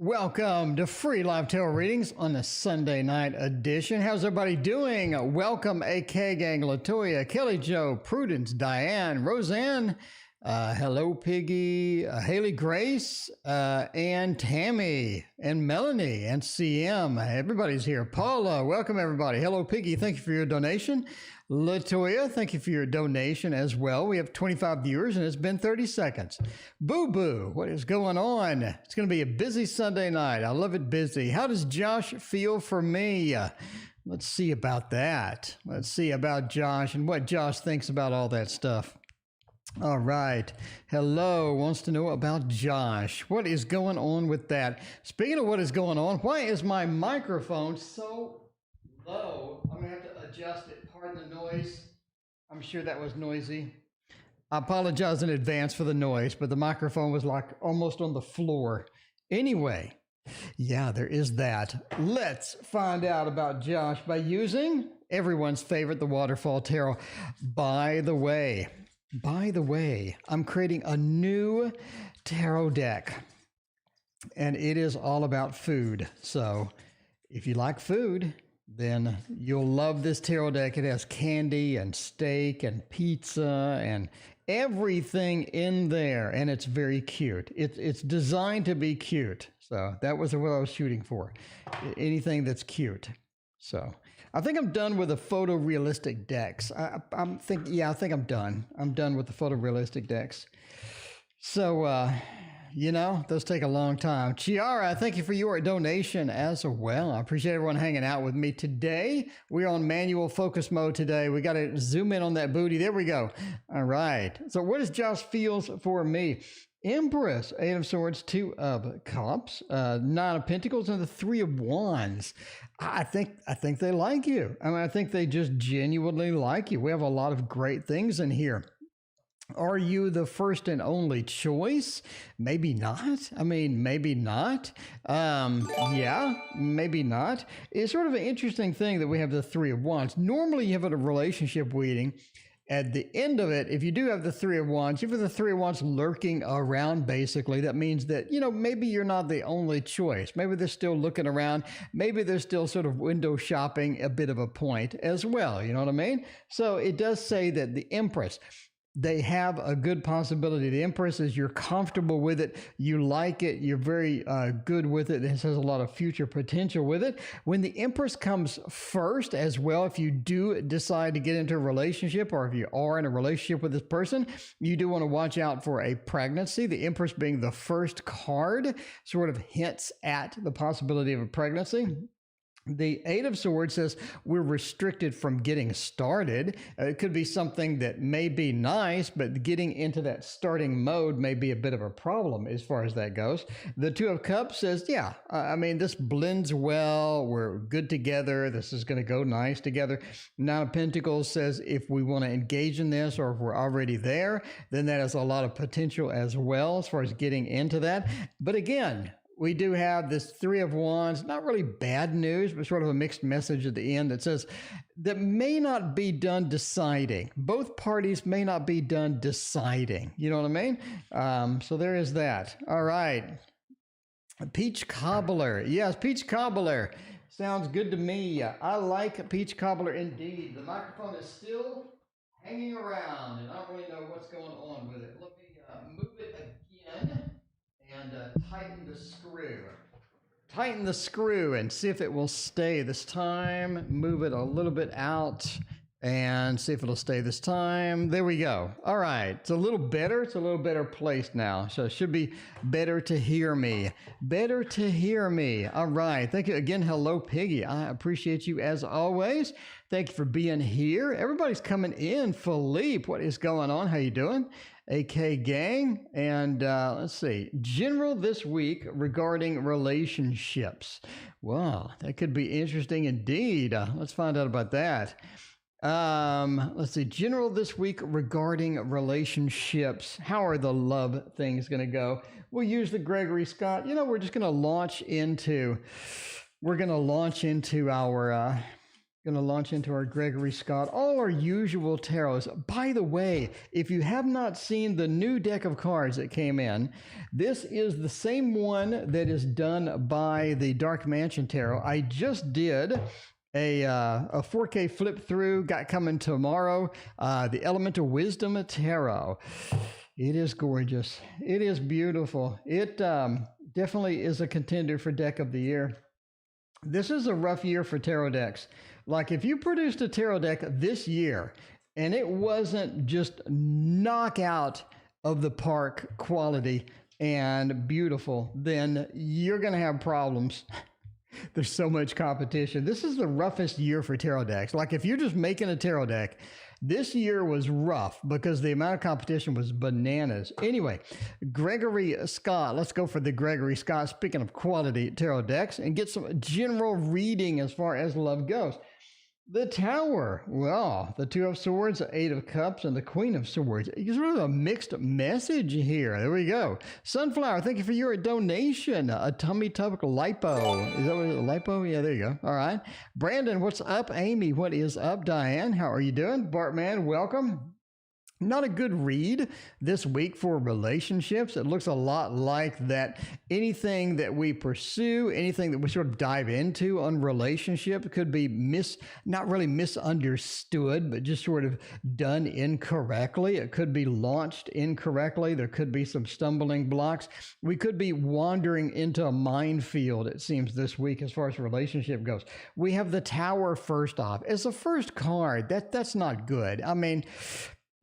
Welcome to Free Live Tarot Readings on the Sunday night edition. How's everybody doing? Welcome, AK Gang, Latoya, Kelly Jo, Prudence, Diane, Roseanne, hello, Piggy, Haley Grace, and Tammy, and Melanie, and CM. Everybody's here. Paula, welcome everybody. Hello, Piggy. Thank you for your donation. Latoya, thank you for your donation as well. We have 25 viewers and it's been 30 seconds. Boo Boo, what is going on? It's going to be a busy Sunday night. I love it busy. How does Josh feel for me? Let's see about that. Let's see about Josh and what Josh thinks about all that stuff. All right. Hello wants to know about Josh. What is going on with that? Speaking of what is going on, why is my microphone so low? I'm going to have to adjust it. Pardon the noise. I'm sure that was noisy. I apologize in advance for the noise, but the microphone was like almost on the floor. Anyway, yeah, there is that. Let's find out about Josh by using everyone's favorite, the Waterfall Tarot. By the way, I'm creating a new tarot deck, and it is all about food. So if you like food, then you'll love this tarot deck. It has candy and steak and pizza and everything in there, and it's very cute. It's designed to be cute. So that was what I was shooting for. Anything that's cute. So I think I'm done with the photorealistic decks. I think I'm done. I'm done with the photorealistic decks. So, you know, those take a long time. Chiara, thank you for your donation as well. I appreciate everyone hanging out with me today. We're on manual focus mode today. We got to zoom in on that booty. There we go. All right. So what does Josh feels for me? Empress, 8 of Swords, 2 of Cups, 9 of Pentacles, and the 3 of Wands. I think they like you. I mean, I think they just genuinely like you. We have a lot of great things in here. Are you the first and only choice? Maybe not. I mean, maybe not. Yeah, maybe not. It's sort of an interesting thing that we have the 3 of Wands. Normally, you have a relationship reading. At the end of it, if you do have the 3 of Wands, you have the 3 of Wands lurking around, basically. That means that, you know, maybe you're not the only choice. Maybe they're still looking around. Maybe they're still sort of window shopping a bit of a point as well. You know what I mean? So it does say that the Empress, they have a good possibility. The Empress is you're comfortable with it. You like it. You're very good with it. This has a lot of future potential with it. When the Empress comes first as well, if you do decide to get into a relationship or if you are in a relationship with this person, you do want to watch out for a pregnancy. The Empress being the first card sort of hints at the possibility of a pregnancy. The 8 of Swords says we're restricted from getting started. It could be something that may be nice, but getting into that starting mode may be a bit of a problem as far as that goes. The 2 of Cups says, yeah, I mean, this blends well. We're good together. This is going to go nice together. 9 of Pentacles says if we want to engage in this or if we're already there, then that has a lot of potential as well as far as getting into that. But again, we do have this 3 of Wands, not really bad news, but sort of a mixed message at the end that says that may not be done deciding. Both parties may not be done deciding. You know what I mean? So there is that. All right. Peach Cobbler. Yes, Peach Cobbler. Sounds good to me. I like Peach Cobbler indeed. The microphone is still hanging around, and I don't really know what's going on with it. Let me move it again. And tighten the screw. Tighten the screw and see if it will stay this time. Move it a little bit out and see if it'll stay this time. There we go. All right. It's a little better. It's a little better placed now. So it should be better to hear me. Better to hear me. All right. Thank you again. Hello, Piggy. I appreciate you as always. Thank you for being here. Everybody's coming in. Philippe, what is going on? How you doing? AK Gang, and let's see, general this week regarding relationships. Wow, that could be interesting indeed. Let's find out about that. Let's see, general this week regarding relationships. How are the love things going to go? We'll use the Gregory Scott. You know, we're just going to launch into our Going to launch into our Gregory Scott, all our usual tarots. By the way, if you have not seen the new deck of cards that came in, this is the same one that is done by the Dark Mansion Tarot. I just did a 4K flip through, got coming tomorrow, the Elemental Wisdom Tarot. It is gorgeous. It is beautiful. It definitely is a contender for deck of the year. This is a rough year for tarot decks. Like if you produced a tarot deck this year and it wasn't just knockout of the park quality and beautiful, then you're going to have problems. There's so much competition. This is the roughest year for tarot decks. Like if you're just making a tarot deck, this year was rough because the amount of competition was bananas. Anyway, Gregory Scott. Let's go for the Gregory Scott. Speaking of quality tarot decks, and get some general reading as far as love goes. The Tower. Well, the Two of Swords, the Eight of Cups, and the Queen of Swords. It's really a mixed message here. There we go. Sunflower, thank you for your donation. A tummy tuck lipo. Is that what it is? Lipo? Yeah, there you go. All right. Brandon, what's up? Amy, what is up? Diane, how are you doing? Bartman, welcome. Not a good read this week for relationships. It looks a lot like that anything that we pursue, anything that we sort of dive into on relationship could be not really misunderstood, but just sort of done incorrectly. It could be launched incorrectly. There could be some stumbling blocks. We could be wandering into a minefield, it seems, this week as far as relationship goes. We have the Tower first off. As a first card, that's not good. I mean,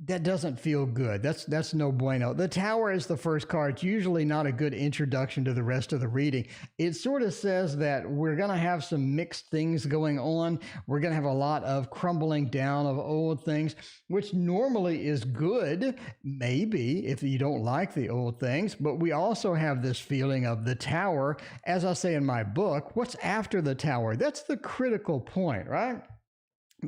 that doesn't feel good. That's no bueno. The Tower is the first card. It's usually not a good introduction to the rest of the reading. It sort of says that we're going to have some mixed things going on. We're going to have a lot of crumbling down of old things, which normally is good, maybe, if you don't like the old things. But we also have this feeling of the Tower. As I say in my book, what's after the Tower? That's the critical point, right?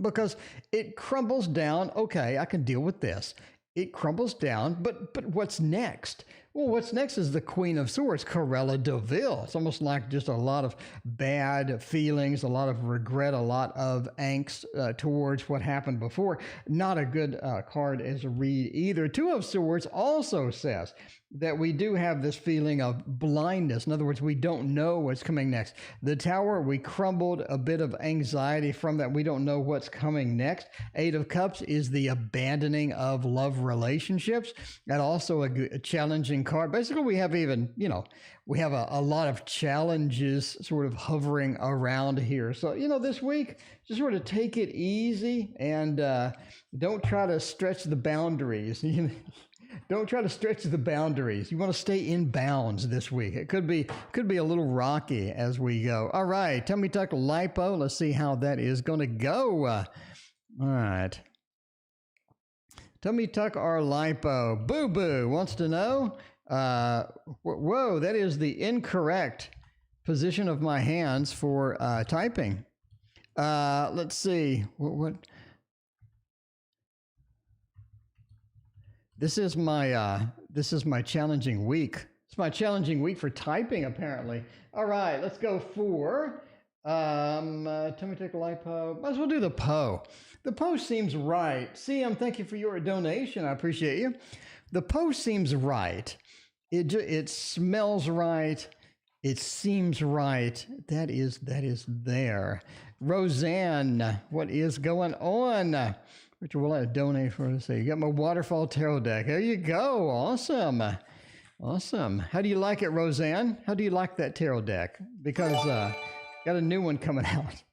Because it crumbles down. Okay, I can deal with this. It crumbles down, but what's next? Well, what's next is the Queen of Swords, Corella Deville. It's almost like just a lot of bad feelings, a lot of regret, a lot of angst towards what happened before. Not a good card as a read either. Two of Swords also says that we do have this feeling of blindness. In other words, we don't know what's coming next. The Tower, we crumbled a bit of anxiety from that. We don't know what's coming next. Eight of Cups is the abandoning of love relationships. And also a challenging card. Basically, we have even, we have a lot of challenges sort of hovering around here. So, this week, just sort of take it easy and don't try to stretch the boundaries. Don't try to stretch the boundaries. You want to stay in bounds this week. It could be a little rocky as we go. All right, tummy tuck lipo. Let's see how that is going to go. All right. Tummy tuck or lipo. Boo Boo wants to know. Whoa, that is the incorrect position of my hands for typing. Let's see. What? This is my challenging week. It's my challenging week for typing, apparently. All right, let's go for tummy tuck lipo. Might as well do the Po. The Po seems right. CM, thank you for your donation. I appreciate you. The Po seems right. It smells right. It seems right. That is there. Roseanne, what is going on? Which will I donate for? Let's see. You got my Waterfall Tarot deck. There you go. Awesome. Awesome. How do you like it, Roseanne? How do you like that tarot deck? Because got a new one coming out.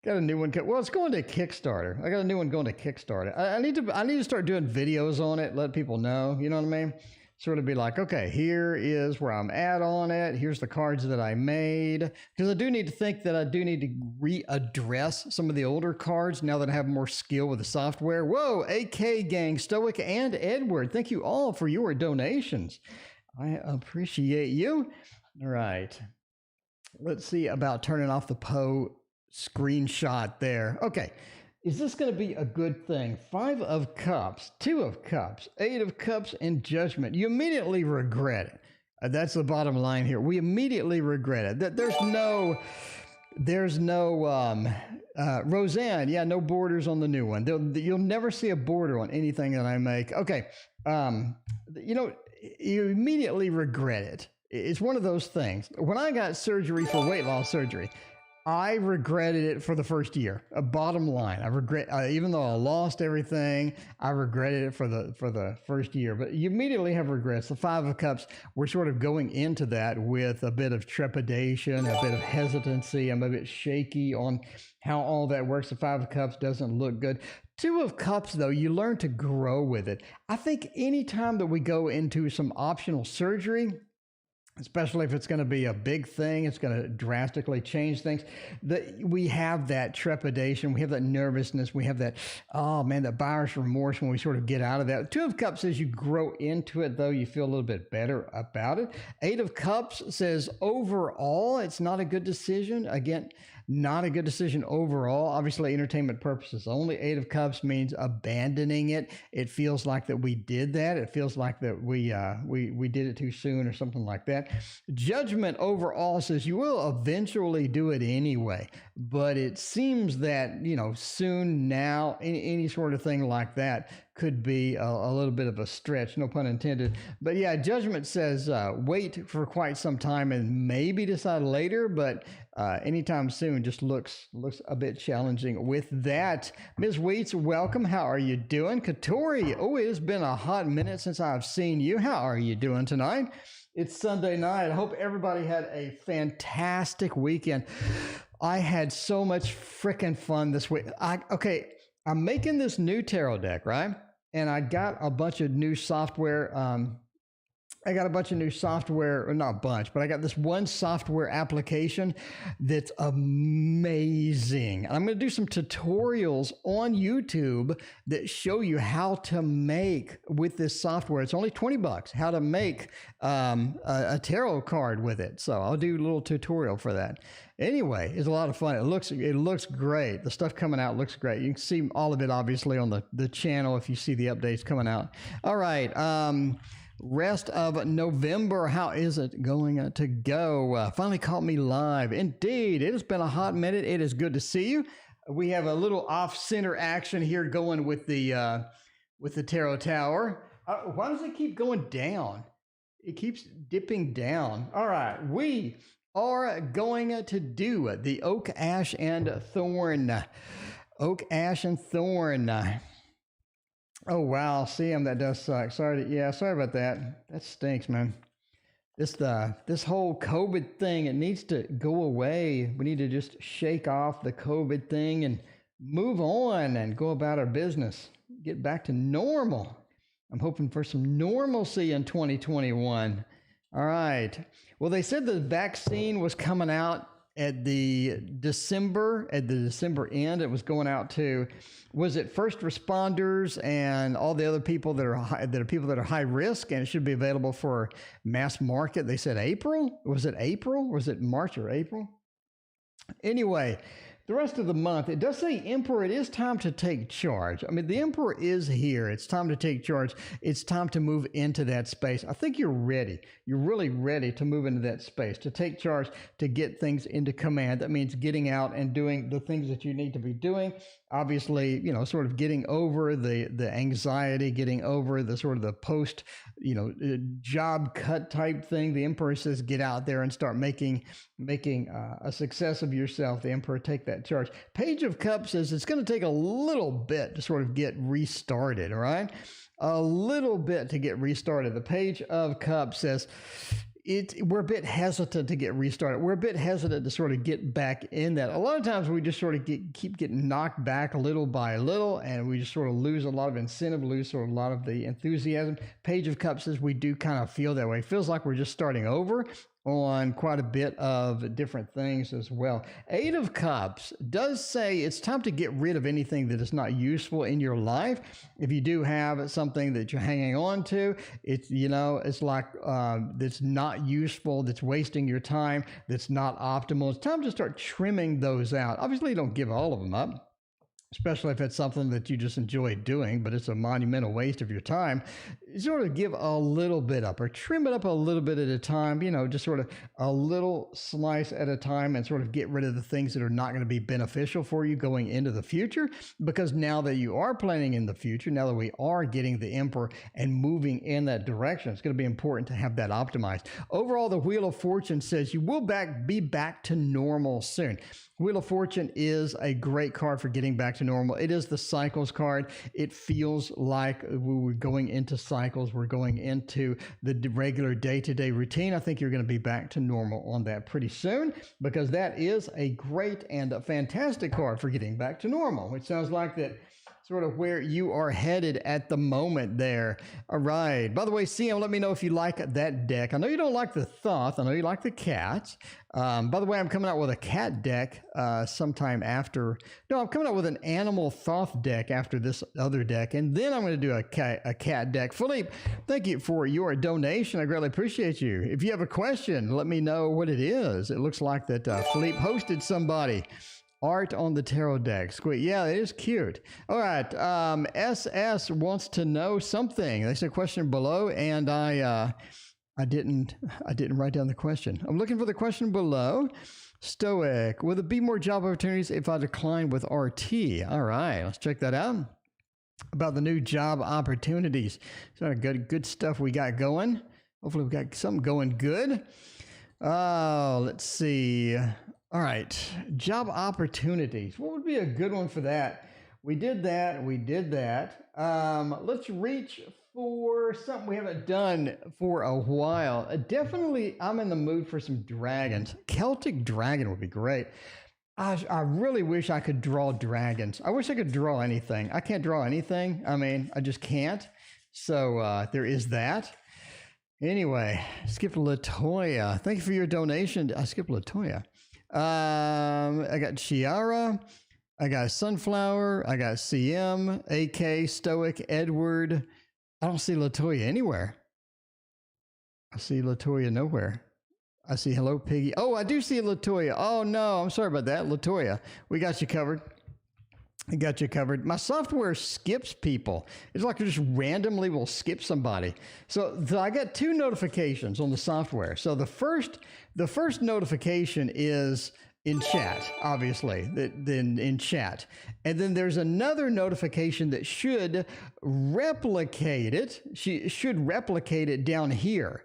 Got a new one. Well, it's going to Kickstarter. I got a new one going to Kickstarter. I need to start doing videos on it. Let people know. You know what I mean? Sort of be like, okay, here is where I'm at on it. Here's the cards that I made. Because I do need to think that I do need to readdress some of the older cards now that I have more skill with the software. Whoa, AK Gang, Stoic, and Edward. Thank you all for your donations. I appreciate you. All right. Let's see about turning off the Po screenshot there. Okay. Is this going to be a good thing? 5 of Cups, 2 of Cups, 8 of Cups, and Judgment. You immediately regret it. That's the bottom line here. We immediately regret it. There's no Roseanne, yeah, no borders on the new one. You'll never see a border on anything that I make. Okay, you know, you immediately regret it. It's one of those things. When I got surgery for weight loss surgery, I regretted it for the first year. Bottom line, I regret, even though I lost everything, I regretted it for the first year. But you immediately have regrets. The Five of Cups, we're sort of going into that with a bit of trepidation, a bit of hesitancy. I'm a bit shaky on how all that works. The Five of Cups doesn't look good. Two of Cups, though, you learn to grow with it. I think anytime that we go into some optional surgery, especially if it's going to be a big thing, it's going to drastically change things, that we have that trepidation, we have that nervousness, we have that, oh man, that buyer's remorse when we sort of get out of that. Two of Cups says you grow into it, though, you feel a little bit better about it. Eight of Cups says overall, it's not a good decision. Again, not a good decision overall. Obviously, entertainment purposes only. Eight of Cups means abandoning it. It feels like that we did that. It feels like that we did it too soon or something like that. Judgment overall says you will eventually do it anyway, but it seems that, you know, soon, now, any sort of thing like that could be a little bit of a stretch, no pun intended. But yeah, Judgment says wait for quite some time and maybe decide later, but anytime soon just looks a bit challenging with that. Ms. Wheats, welcome. How are you doing? Katori, oh, it has been a hot minute since I've seen you. How are you doing tonight? It's Sunday night. I hope everybody had a fantastic weekend. I had so much freaking fun this week. I'm making this new tarot deck, right? And I got a bunch of new software. Or not a bunch, but I got this one software application that's amazing. I'm going to do some tutorials on YouTube that show you how to make with this software. It's only $20, how to make a tarot card with it. So I'll do a little tutorial for that. Anyway, it's a lot of fun. It looks great. The stuff coming out looks great. You can see all of it obviously on the channel if you see the updates coming out. All right. Rest of November, how is it going to go? Finally caught me live. Indeed, it has been a hot minute. It is good to see you. We have a little off-center action here going with the Tarot Tower. Why does it keep going down? It keeps dipping down. All right, we are going to do the Oak, Ash, and Thorn. Oak, Ash, and Thorn. Oh, wow. Sam, that does suck. Sorry about that. That stinks, man. This whole COVID thing, it needs to go away. We need to just shake off the COVID thing and move on and go about our business. Get back to normal. I'm hoping for some normalcy in 2021. All right. Well, they said the vaccine was coming out at the December end. It was going out to, was it first responders and all the other people that are high risk, and it should be available for mass market. They said April. Was it April? Was it March or April? Anyway, the rest of the month, it does say Emperor, it is time to take charge. I mean, the Emperor is here. It's time to take charge. It's time to move into that space. I think you're ready. You're really ready to move into that space, to take charge, to get things into command. That means getting out and doing the things that you need to be doing. Obviously, you know, sort of getting over the anxiety, getting over the sort of the post, you know, job cut type thing. The Emperor says, get out there and start making a success of yourself. The Emperor, take that charge. Page of Cups says it's going to take a little bit to sort of get restarted, all right? A little bit to get restarted. The Page of Cups says we're a bit hesitant to get restarted. We're a bit hesitant to sort of get back in that. A lot of times we just sort of keep getting knocked back little by little, and we just sort of lose a lot of incentive, lose sort of a lot of the enthusiasm. Page of Cups says we do kind of feel that way. It feels like we're just starting over on quite a bit of different things as well. Eight of Cups does say it's time to get rid of anything that is not useful in your life. If you do have something that you're hanging on to, it's, you know, it's like that's not useful, that's wasting your time, that's not optimal. It's time to start trimming those out. Obviously, you don't give all of them up. especially if it's something that you just enjoy doing, but it's a monumental waste of your time, sort of give a little bit up or trim it up a little bit at a time, just sort of a little slice at a time, and sort of get rid of the things that are not going to be beneficial for you going into the future. Because now that you are planning in the future, now that we are getting the emperor and moving in that direction, it's going to be important to have that optimized. Overall, the Wheel of Fortune says you will be back to normal soon. Wheel of Fortune is a great card for getting back to normal. It is the cycles card. It feels like we're going into cycles. We're going into the regular day-to-day routine. I think you're going to be back to normal on that pretty soon, because that is a great and a fantastic card for getting back to normal, which sounds like that sort of where you are headed at the moment there. All right. By the way, CM, let me know if you like that deck. I know you don't like the Thoth. I know you like the cats. By the way, I'm coming out with a cat deck sometime after. No, I'm coming out with an animal Thoth deck after this other deck, and then I'm going to do a cat deck. Philippe, thank you for your donation. I greatly appreciate you. If you have a question, let me know what it is. It looks like that Philippe hosted somebody. Art on the tarot deck. Squeak. Yeah, it is cute. All right. SS wants to know something. There's a question below, and I didn't write down the question. I'm looking for the question below. Stoic. Will there be more job opportunities if I decline with RT? All right. Let's check that out. About the new job opportunities. So good stuff we got going. Hopefully we got something going good. Let's see. All right, job opportunities. What would be a good one for that? We did that. Let's reach for something we haven't done for a while. Definitely, I'm in the mood for some dragons. Celtic dragon would be great. I really wish I could draw dragons. I wish I could draw anything. I can't draw anything. I mean, I just can't. So there is that. Anyway, skip Latoya. Thank you for your donation. I skipped Latoya. I got Chiara, I got Sunflower, I got CM, AK, Stoic, Edward. I don't see Latoya anywhere. I see Latoya nowhere. I see Hello Piggy. Oh, I do see Latoya. Oh no, I'm sorry about that. Latoya, we got you covered. I got you covered. My software skips people. It's like it just randomly will skip somebody. So I got two notifications on the software. So the first notification is in chat, obviously, then in chat. And then there's another notification that should replicate it. She should replicate it down here.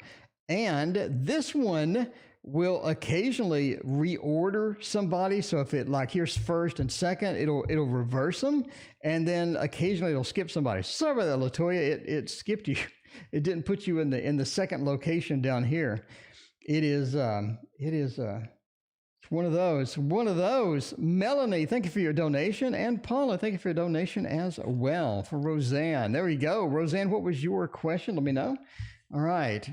And this one will occasionally reorder somebody. So if it like here's first and second, it'll reverse them, and then occasionally it'll skip somebody. Sorry about that, Latoya. It skipped you. It didn't put you in the second location down here. It's one of those. Melanie, thank you for your donation, and Paula, thank you for your donation as well. For Roseanne, there we go. Roseanne, what was your question? Let me know. All right.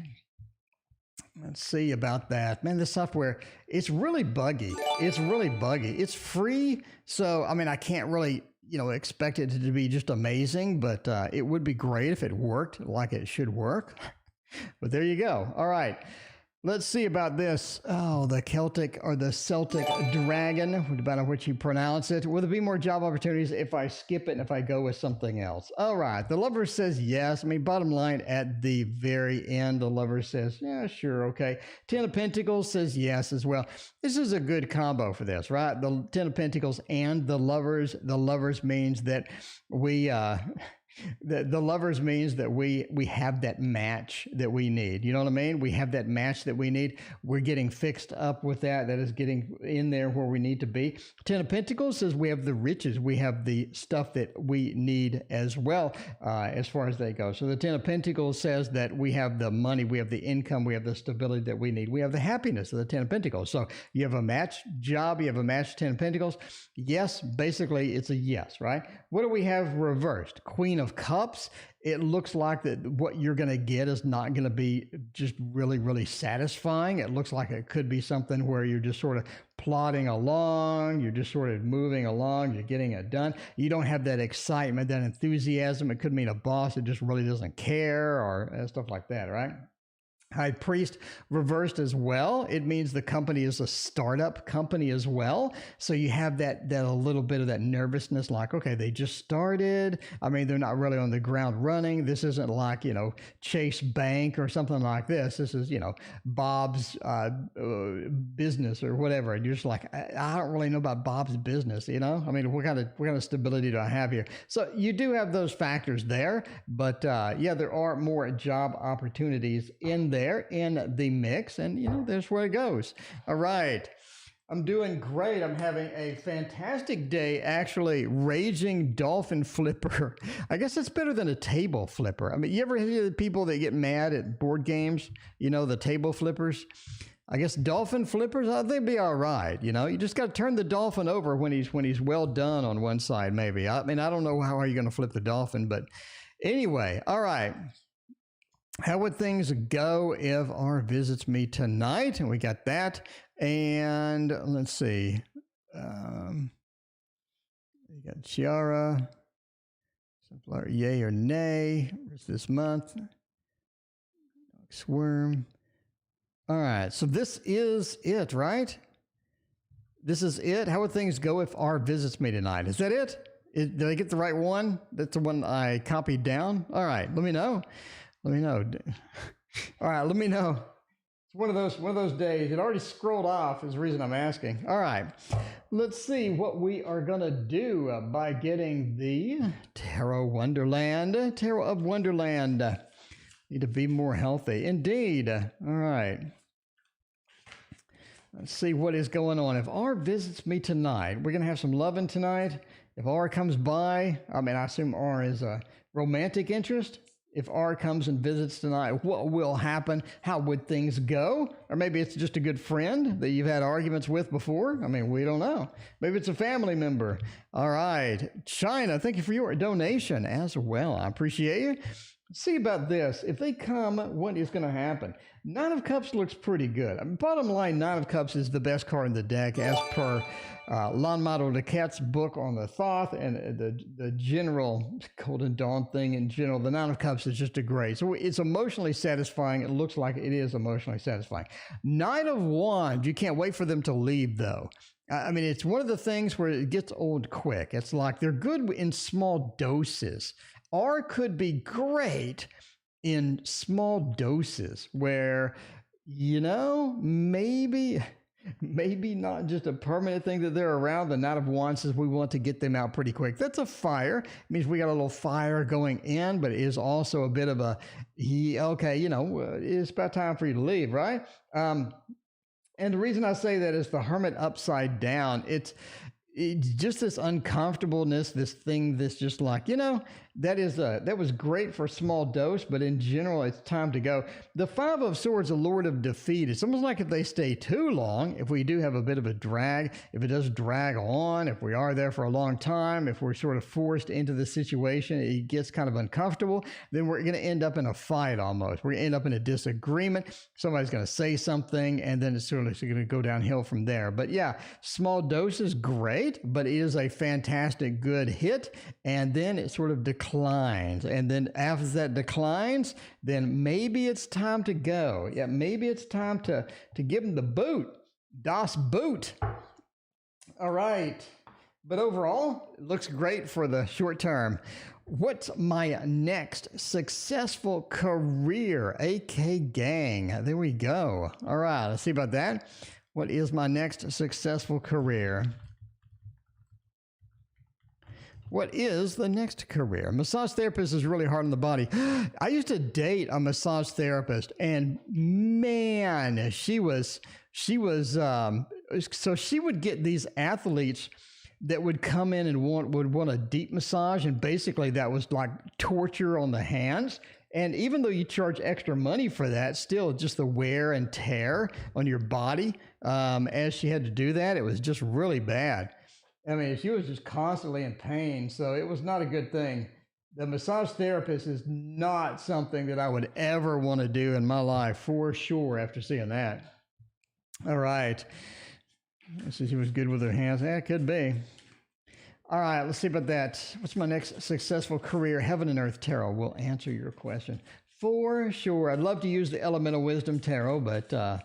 Let's see about that. Man, this software, it's really buggy. It's free. So, I mean, I can't really, expect it to be just amazing, but it would be great if it worked like it should work. But there you go. All right. Let's see about this. Oh, the Celtic or the Celtic dragon, depending on which you pronounce it. Will there be more job opportunities if I skip it and if I go with something else? All right. The lover says yes. I mean, bottom line at the very end, the lover says, yeah, sure. Okay. Ten of Pentacles says yes as well. This is a good combo for this, right? The Ten of Pentacles and the lovers. The lovers means that we, the lovers means that we have that match that we need. You know what I mean? We have that match that we need. We're getting fixed up with that. That is getting in there where we need to be. Ten of Pentacles says we have the riches. We have the stuff that we need as well, as far as they go. So the Ten of Pentacles says that we have the money, we have the income, we have the stability that we need. We have the happiness of the Ten of Pentacles. So you have a match job, you have a match Ten of Pentacles. Yes, basically it's a yes, right? What do we have reversed? Queen of Cups. It looks like that what you're going to get is not going to be just really, really satisfying. It looks like it could be something where you're just sort of plodding along. You're just sort of moving along. You're getting it done. You don't have that excitement, that enthusiasm. It could mean a boss that just really doesn't care or stuff like that, right? High Priest reversed as well. It means the company is a startup company as well. So you have that a little bit of that nervousness, like, okay, they just started. I mean, they're not really on the ground running. This isn't like, Chase Bank or something like this. This is, Bob's business or whatever. And you're just like, I don't really know about Bob's business, I mean, what kind of stability do I have here? So you do have those factors there, but yeah, there are more job opportunities in there in the mix, and there's where it goes. All right, I'm doing great. I'm having a fantastic day, actually. Raging dolphin flipper. I guess it's better than a table flipper. I mean, you ever hear the people that get mad at board games, the table flippers? I guess dolphin flippers, I think they'd be all right. You just got to turn the dolphin over when he's well done on one side, maybe. I mean, I don't know how are you going to flip the dolphin, but anyway, all right. How would things go if R visits me tonight? And we got that. And let's see. You got Chiara. Yay or nay. Where's this month? Swarm. All right. So this is it, right? This is it. How would things go if R visits me tonight? Is that it? Did I get the right one? That's the one I copied down. All right. Let me know. Let me know. All right, let me know. It's one of those days. It already scrolled off is the reason I'm asking. All right, let's see what we are going to do by getting the Tarot of Wonderland. Need to be more healthy. Indeed. All right. Let's see what is going on. If R visits me tonight, we're going to have some loving tonight. If R comes by, I mean, I assume R is a romantic interest. If R comes and visits tonight, what will happen? How would things go? Or maybe it's just a good friend that you've had arguments with before. I mean, we don't know. Maybe it's a family member. All right. China, thank you for your donation as well. I appreciate you. Let's see about this. If they come, what is going to happen? Nine of Cups looks pretty good. I mean, bottom line, Nine of Cups is the best card in the deck as per Lanmato de Cat's book on the Thoth and the general Golden Dawn thing in general. The Nine of Cups is just a great. So it's emotionally satisfying. It looks like it is emotionally satisfying. Nine of Wands, you can't wait for them to leave though. I mean, it's one of the things where it gets old quick. It's like they're good in small doses. R could be great in small doses where, maybe not just a permanent thing that they're around. The Knight of Wands says we want to get them out pretty quick. That's a fire. It means we got a little fire going in, but it is also a bit of it's about time for you to leave, right? And the reason I say that is the Hermit upside down. It's just this uncomfortableness, this thing that's just like, that was great for a small dose, but in general, it's time to go. The Five of Swords, a Lord of Defeat. It's almost like if they stay too long, if we do have a bit of a drag, if it does drag on, if we are there for a long time, if we're sort of forced into the situation, it gets kind of uncomfortable, then we're going to end up in a fight almost. We're going to end up in a disagreement. Somebody's going to say something, and then it's sort of going to go downhill from there. But yeah, small doses, great, but it is a fantastic good hit, and then it sort of declines. And then after that declines, then maybe it's time to go. Yeah, maybe it's time to give them the boot. Das Boot. All right. But overall, it looks great for the short term. What's my next successful career? AK gang. There we go. All right, let's see about that. What is my next successful career? What is the next career? Massage therapist is really hard on the body. I used to date a massage therapist, and man, she was so she would get these athletes that would come in and would want a deep massage, and basically that was like torture on the hands. And even though you charge extra money for that, still just the wear and tear on your body as she had to do that, it was just really bad. I mean, she was just constantly in pain, so it was not a good thing. The massage therapist is not something that I would ever want to do in my life, for sure, after seeing that. All right. So she was good with her hands. Yeah, it could be. All right, let's see about that. What's my next successful career? Heaven and Earth Tarot will answer your question. For sure. I'd love to use the Elemental Wisdom Tarot, but the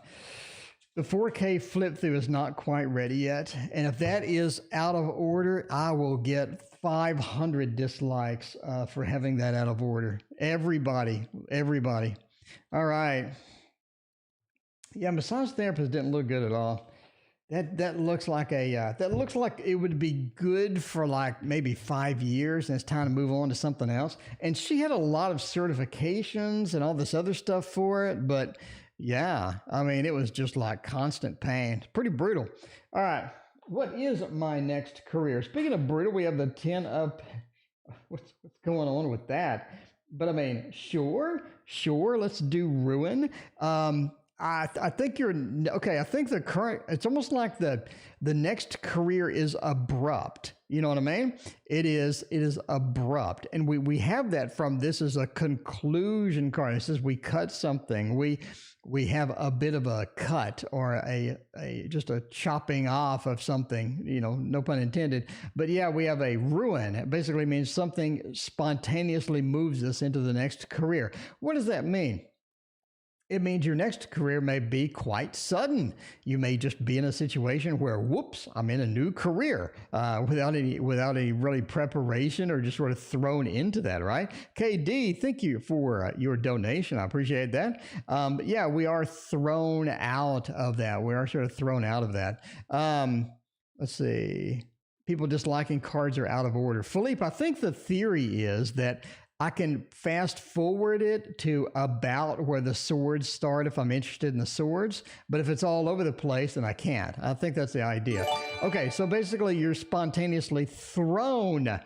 4K flip through is not quite ready yet. And if that is out of order, I will get 500 dislikes for having that out of order. Everybody. All right. Yeah, massage therapist didn't look good at all. That looks like it would be good for like maybe 5 years, and it's time to move on to something else. And she had a lot of certifications and all this other stuff for it, but yeah, I mean, it was just like constant pain. Pretty brutal. All right, what is my next career? Speaking of brutal, we have the 10 up. What's going on with that? But I mean, sure, let's do ruin. I think you're okay. I think the current, it's almost like the next career is abrupt. You know what I mean? It is abrupt. And we have that from, this is a conclusion card. It says we cut something. We have a bit of a cut, or a just a chopping off of something, you know, no pun intended. But yeah, we have a ruin. It basically means something spontaneously moves us into the next career. What does that mean? It means your next career may be quite sudden. You may just be in a situation where, whoops, I'm in a new career without any really preparation, or just sort of thrown into that, right? KD, thank you for your donation. I appreciate that. But yeah, we are thrown out of that. We are sort of thrown out of that. Let's see. People disliking cards are out of order. Philippe, I think the theory is that I can fast forward it to about where the swords start if I'm interested in the swords, but if it's all over the place, then I can't. I think that's the idea. Okay, so basically you're spontaneously thrown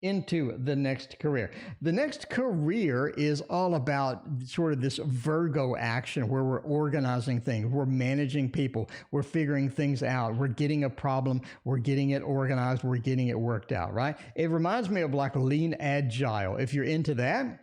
into the next career. The next career is all about sort of this Virgo action where we're organizing things, we're managing people, we're figuring things out, we're getting a problem, we're getting it organized, we're getting it worked out, right? It reminds me of like Lean Agile. If you're into that,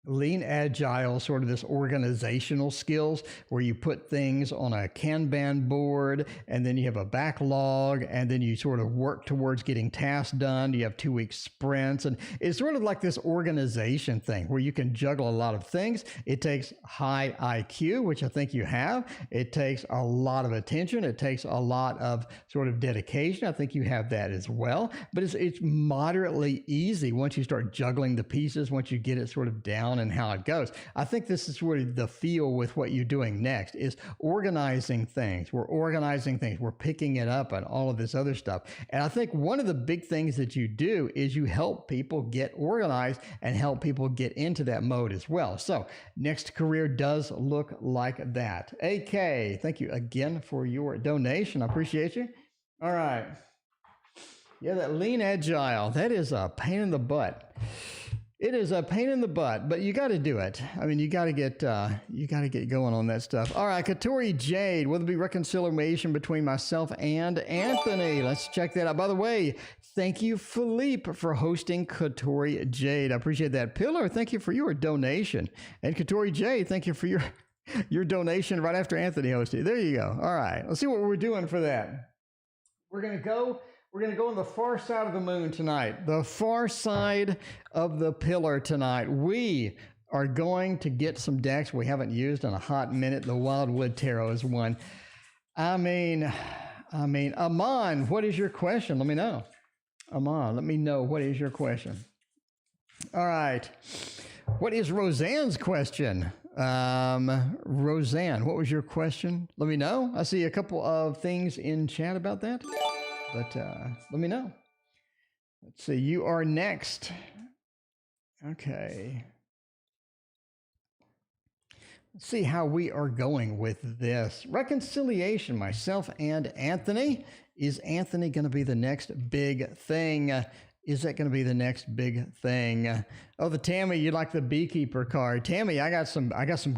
Lean Agile, sort of this organizational skills where you put things on a Kanban board, and then you have a backlog, and then you sort of work towards getting tasks done. You have 2-week sprints, and it's sort of like this organization thing where you can juggle a lot of things. It takes high IQ, which I think you have. It takes a lot of attention. It takes a lot of sort of dedication. I think you have that as well, but it's moderately easy once you start juggling the pieces, once you get it sort of down and how it goes. I think this is sort of the feel with what you're doing next is organizing things. We're organizing things. We're picking it up and all of this other stuff. And I think one of the big things that you do is you help people get organized and help people get into that mode as well. So next career does look like that. AK, thank you again for your donation. I appreciate you. All right. Yeah, that Lean Agile, that is a pain in the butt. It is a pain in the butt, but you got to do it. I mean, you got to get going on that stuff. All right, Katori Jade, will there be reconciliation between myself and Anthony? Let's check that out. By the way, thank you, Philippe, for hosting Katori Jade. I appreciate that. Pillar, thank you for your donation. And Katori Jade, thank you for your donation right after Anthony hosted. There you go. All right, let's see what we're doing for that. We're going to go on the far side of the moon tonight, the far side of the pillar tonight. We are going to get some decks we haven't used in a hot minute. The Wildwood Tarot is one. I mean, Aman, what is your question? Let me know. Aman, let me know what is your question. All right. What is Roseanne's question? Roseanne, what was your question? Let me know. I see a couple of things in chat about that. But let me know. Let's see. You are next. Okay. Let's see how we are going with this. Reconciliation, myself and Anthony. Is Anthony going to be the next big thing? Is that going to be the next big thing? Oh, the Tammy, you like the beekeeper card. Tammy, I got some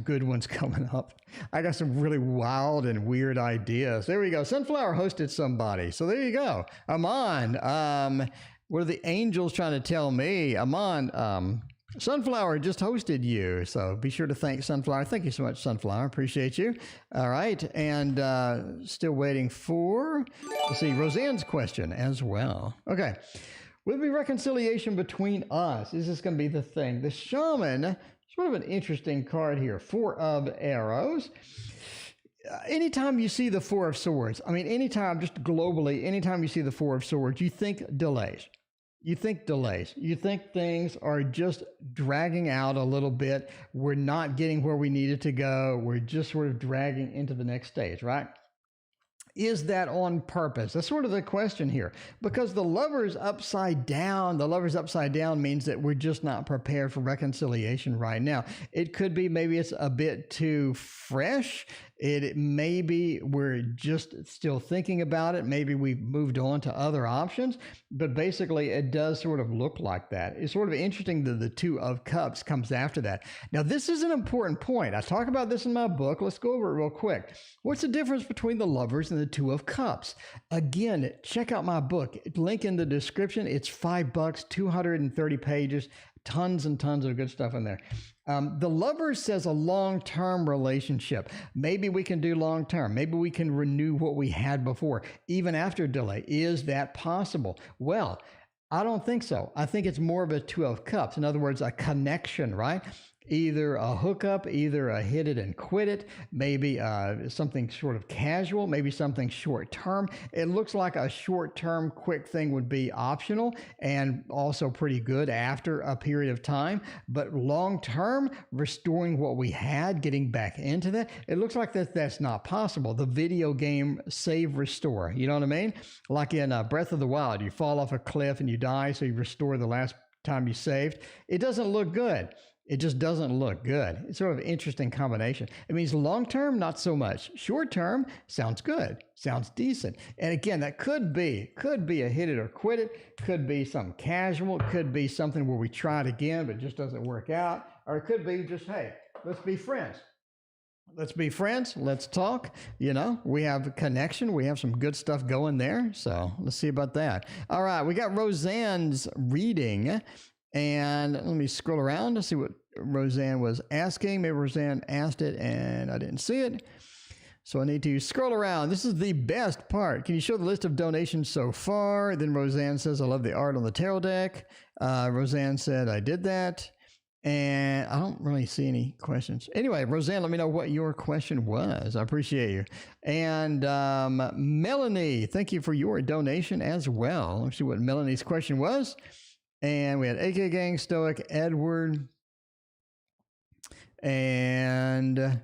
good ones coming up. I got some really wild and weird ideas. There we go. Sunflower hosted somebody. So there you go. Aman, what are the angels trying to tell me? Aman, Sunflower just hosted you. So be sure to thank Sunflower. Thank you so much, Sunflower. Appreciate you. All right. And still waiting for, let's see, Roseanne's question as well. Okay. Will there be reconciliation between us? Is this going to be the thing? The shaman Sort of an interesting card here. Four of Arrows. Anytime you see the Four of Swords, I mean, anytime, just globally, anytime you see the Four of Swords, you think delays. You think delays. You think things are just dragging out a little bit. We're not getting where we needed to go. We're just sort of dragging into the next stage, right? Is that on purpose? That's sort of the question here. Because the Lover's upside down, means that we're just not prepared for reconciliation right now. It could be maybe it's a bit too fresh. It maybe we're just still thinking about it. Maybe we've moved on to other options, but basically it does sort of look like that. It's sort of interesting that the Two of Cups comes after that. Now, this is an important point. I talk about this in my book. Let's go over it real quick. What's the difference between the Lovers and the Two of Cups? Again, check out my book. Link in the description. It's $5, 230 pages, tons and tons of good stuff in there. The Lover says a long-term relationship. Maybe we can do long-term. Maybe we can renew what we had before, even after delay. Is that possible? Well, I don't think so. I think it's more of a Two of Cups. In other words, a connection, right? Either a hookup, either a hit it and quit it, maybe something sort of casual, maybe something short term. It looks like a short term quick thing would be optional and also pretty good after a period of time. But long term, restoring what we had, getting back into that, it looks like that's not possible. The video game save restore, you know what I mean? Like in Breath of the Wild, you fall off a cliff and you die, so you restore the last time you saved. It doesn't look good. It just doesn't look good. It's sort of an interesting combination. It means long-term, not so much. Short-term, sounds good, sounds decent. And again, that could be a hit it or quit it, could be something casual, could be something where we try it again, but it just doesn't work out. Or it could be just, hey, let's be friends. Let's be friends. Let's talk. You know, we have a connection. We have some good stuff going there. So let's see about that. All right, we got Roseanne's reading. And let me scroll around to see what Roseanne was asking. Maybe Roseanne asked it and I didn't see it. So I need to scroll around. This is the best part. Can you show the list of donations so far? Then Roseanne says, I love the art on the tarot deck. Roseanne said, I did that. And I don't really see any questions. Anyway, Roseanne, let me know what your question was. I appreciate you. And Melanie, thank you for your donation as well. Let's see what Melanie's question was. And we had AK Gang, Stoic, Edward, and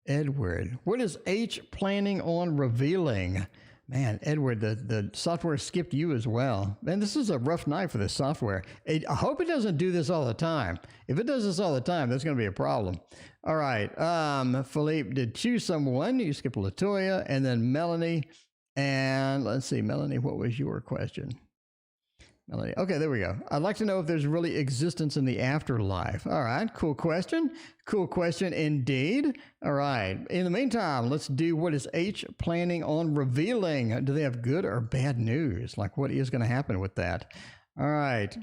Edward. What is H planning on revealing? Man, Edward, the software skipped you as well. Man, this is a rough night for this software. I hope it doesn't do this all the time. If it does this all the time, that's going to be a problem. All right. Philippe did choose someone. You skipped Latoya and then Melanie. And let's see, Melanie, what was your question? Melanie. Okay, there we go. I'd like to know if there's really existence in the afterlife. All right, cool question. Cool question indeed. All right. In the meantime, let's do what is H planning on revealing? Do they have good or bad news? Like what is going to happen with that? All right.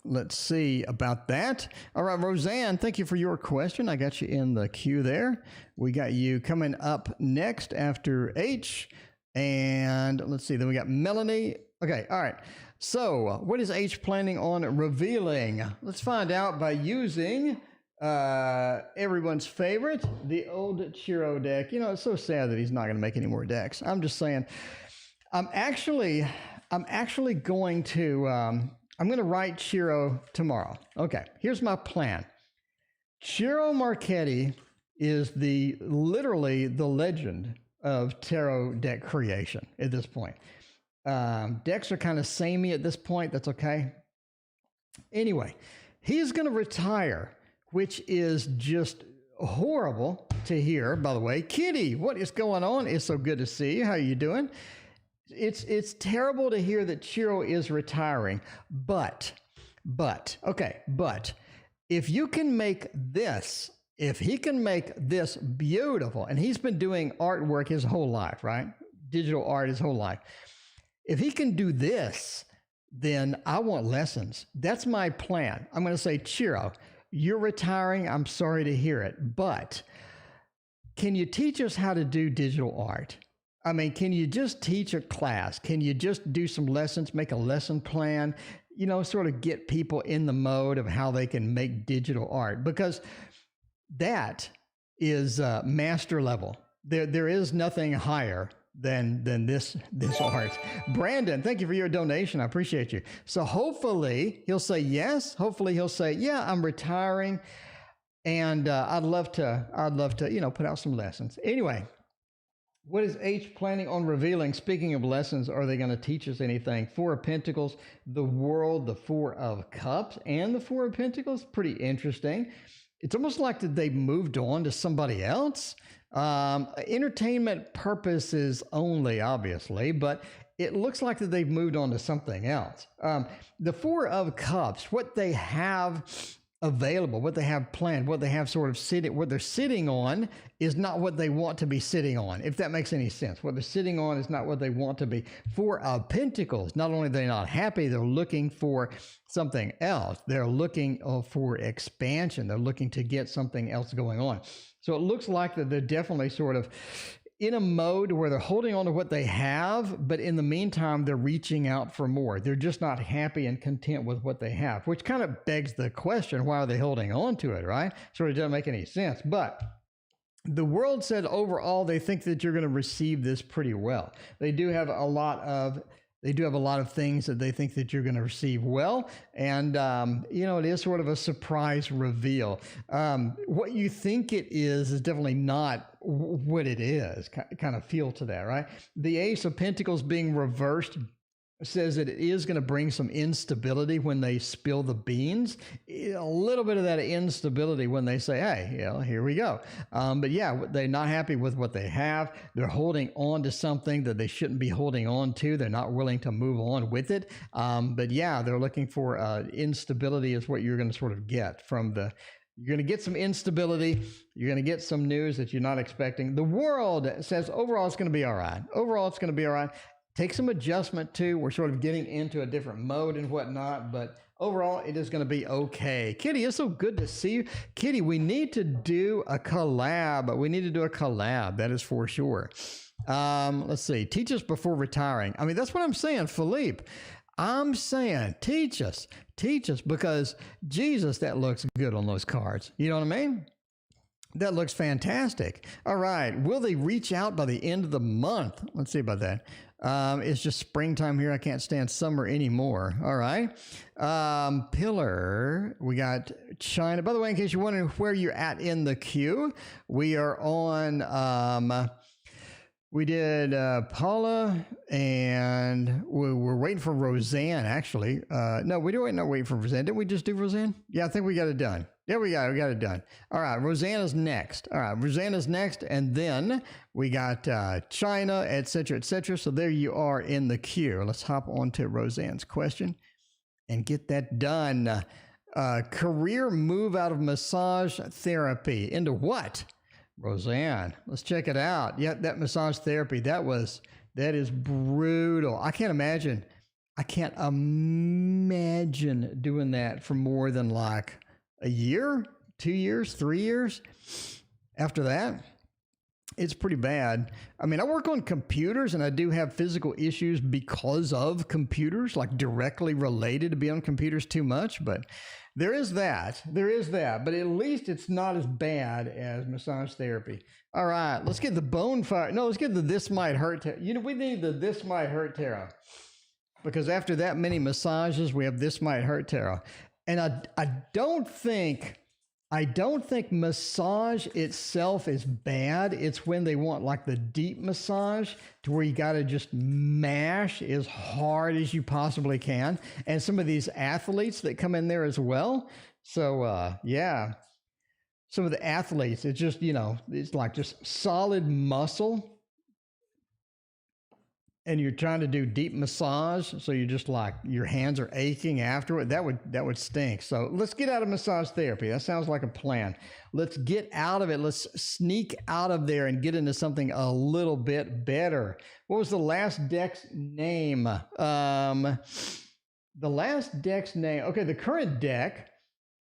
Let's see about that. All right, Roseanne, thank you for your question. I got you in the queue there. We got you coming up next after H. And let's see, then we got Melanie. Okay, all right. So what is H planning on revealing? Let's find out by using everyone's favorite, the old Chiro deck. You know, it's so sad that he's not going to make any more decks. I'm just saying, I'm actually going to, I'm going to write Chiro tomorrow. Okay, here's my plan. Chiro Marchetti is literally the legend of tarot deck creation at this point. Decks are kind of samey at this point. That's okay. Anyway, he's going to retire, which is just horrible to hear, by the way. Kitty, what is going on? It's so good to see you. How are you doing? It's terrible to hear that Chiro is retiring, but if you can make this, if he can make this beautiful, and he's been doing artwork his whole life, right? Digital art his whole life. If he can do this, then I want lessons. That's my plan. I'm going to say, Chiro, you're retiring. I'm sorry to hear it, but can you teach us how to do digital art? I mean, can you just teach a class? Can you just do some lessons, make a lesson plan, sort of get people in the mode of how they can make digital art? Because that is master level. There is nothing higher than this art. Brandon, thank you for your donation. I appreciate you. So hopefully he'll say yes. Hopefully he'll say, yeah, I'm retiring, and I'd love to put out some lessons. Anyway, what is H planning on revealing? Speaking of lessons, are they going to teach us anything? Four of Pentacles, the World, the Four of Cups, and the Four of Pentacles. Pretty interesting. It's almost like that they've moved on to somebody else. Entertainment purposes only, obviously, but it looks like that they've moved on to something else. The Four of Cups, what they have available, what they have planned, what they have sort of what they're sitting on is not what they want to be sitting on, if that makes any sense. What they're sitting on is not what they want to be. Four of Pentacles, not only are they not happy, they're looking for something else. They're looking for expansion. They're looking to get something else going on. So it looks like that they're definitely sort of in a mode where they're holding on to what they have, but in the meantime, they're reaching out for more. They're just not happy and content with what they have, which kind of begs the question, why are they holding on to it, right? Sort of doesn't make any sense. But the World said overall, they think that you're going to receive this pretty well. They do have a lot of things that they think that you're going to receive well. And, it is sort of a surprise reveal. What you think it is definitely not what it is. Kind of feel to that, right? The Ace of Pentacles being reversed says that it is going to bring some instability when they spill the beans. A little bit of that instability when they say, hey, here we go. But yeah, they're not happy with what they have. They're holding on to something that they shouldn't be holding on to. They're not willing to move on with it. But yeah, they're looking for instability is what you're going to sort of get from you're going to get some instability. You're going to get some news that you're not expecting. The World says overall it's going to be all right. Overall it's going to be all right. Take some adjustment too. We're sort of getting into a different mode and whatnot, but overall it is going to be okay. Kitty, it's so good to see you. Kitty, we need to do a collab. That is for sure. Let's see. Teach us before retiring. I mean, that's what I'm saying, Philippe. I'm saying, teach us, because Jesus, that looks good on those cards. You know what I mean? That looks fantastic. All right. Will they reach out by the end of the month? Let's see about that. It's just springtime here. I can't stand summer anymore. All right. Pillar. We got China. By the way, in case you're wondering where you're at in the queue, we are on, we did Paula, and we're waiting for Roseanne, actually. No, we don't not wait for Roseanne. Didn't we just do Roseanne? Yeah, I think we got it done. Yeah, we got it done. All right, Roseanne is next. And then we got China, et cetera, et cetera. So there you are in the queue. Let's hop on to Roseanne's question and get that done. Career move out of massage therapy into what? Roseanne, let's check it out. Yeah, that massage therapy, that is brutal. I can't imagine doing that for more than like a year, 2 years, 3 years. After that, it's pretty bad. I mean, I work on computers and I do have physical issues because of computers, like directly related to being on computers too much, but there is that, but at least it's not as bad as massage therapy. All right, let's get the bone fire. No, let's get the This Might Hurt Tarot. We need the This Might Hurt Tarot, because after that many massages, we have This Might Hurt Tarot. And I don't think massage itself is bad. It's when they want like the deep massage to where you got to just mash as hard as you possibly can. And some of these athletes that come in there as well. So, yeah, some of the athletes, it's just, it's like just solid muscle. And you're trying to do deep massage, so you're just like, your hands are aching afterward. That would stink. So let's get out of massage therapy. That sounds like a plan. Let's get out of it. Let's sneak out of there and get into something a little bit better. What was the last deck's name? The last deck's name. Okay, the current deck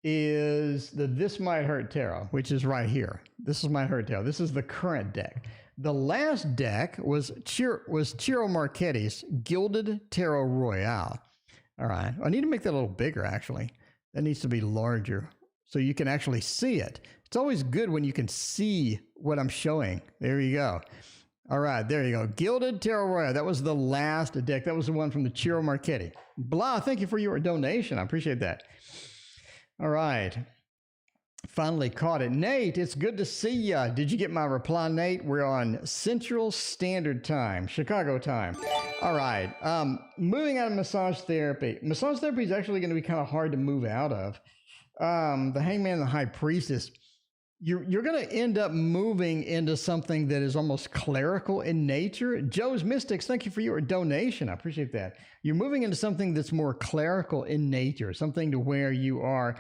is the This Might Hurt Tarot, which is right here. This is Might Hurt Tarot. This is the current deck. The last deck was Ciro Marchetti's Gilded Tarot Royale. All right. I need to make that a little bigger, actually. That needs to be larger so you can actually see it. It's always good when you can see what I'm showing. There you go. All right, there you go. Gilded Tarot Royale. That was the last deck. That was the one from the Ciro Marchetti. Blah, thank you for your donation. I appreciate that. All right. Finally caught it. Nate, it's good to see ya. Did you get my reply, Nate? We're on Central Standard Time, Chicago time. All right. Moving out of massage therapy. Massage therapy is actually going to be kind of hard to move out of. The Hangman and the High Priestess. You're going to end up moving into something that is almost clerical in nature. Joe's Mystics, thank you for your donation. I appreciate that. You're moving into something that's more clerical in nature, something to where you are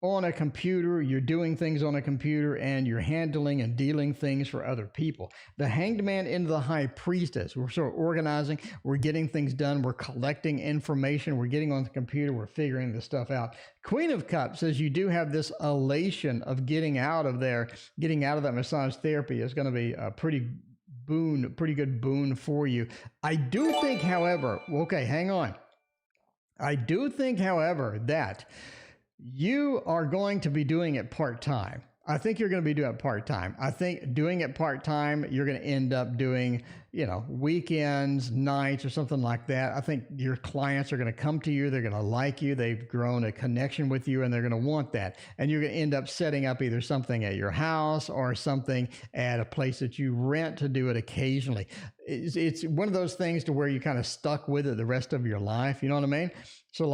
on a computer, you're doing things on a computer, and you're handling and dealing things for other people. The Hanged Man into the High Priestess. We're sort of organizing, we're getting things done, we're collecting information, we're getting on the computer, we're figuring this stuff out. Queen of Cups says you do have this elation of getting out of there, getting out of that massage therapy is going to be a pretty good boon for you. I do think, however, okay, hang on. I do think, however, that you are going to be doing it part-time. I think you're going to be doing it part-time. I think doing it part-time, you're going to end up doing, weekends, nights, or something like that. I think your clients are going to come to you. They're going to like you. They've grown a connection with you, and they're going to want that. And you're going to end up setting up either something at your house or something at a place that you rent to do it occasionally. It's one of those things to where you kind of stuck with it the rest of your life. You know what I mean? So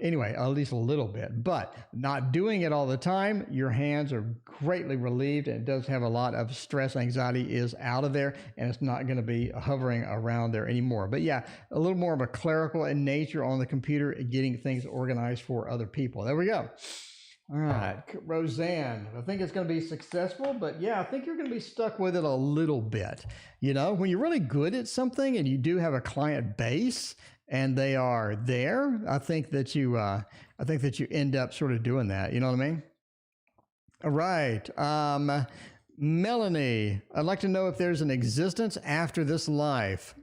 anyway, at least a little bit, but not doing it all the time, your hands are greatly relieved, and it does have a lot of stress, anxiety is out of there, and it's not going to be hovering around there anymore. But yeah, a little more of a clerical in nature on the computer, getting things organized for other people. There we go. All right, Roseanne, I think it's going to be successful, but yeah, I think you're going to be stuck with it a little bit. When you're really good at something and you do have a client base and they are there, I think that you end up sort of doing that. You know what I mean? All right. Melanie, I'd like to know if there's an existence after this life.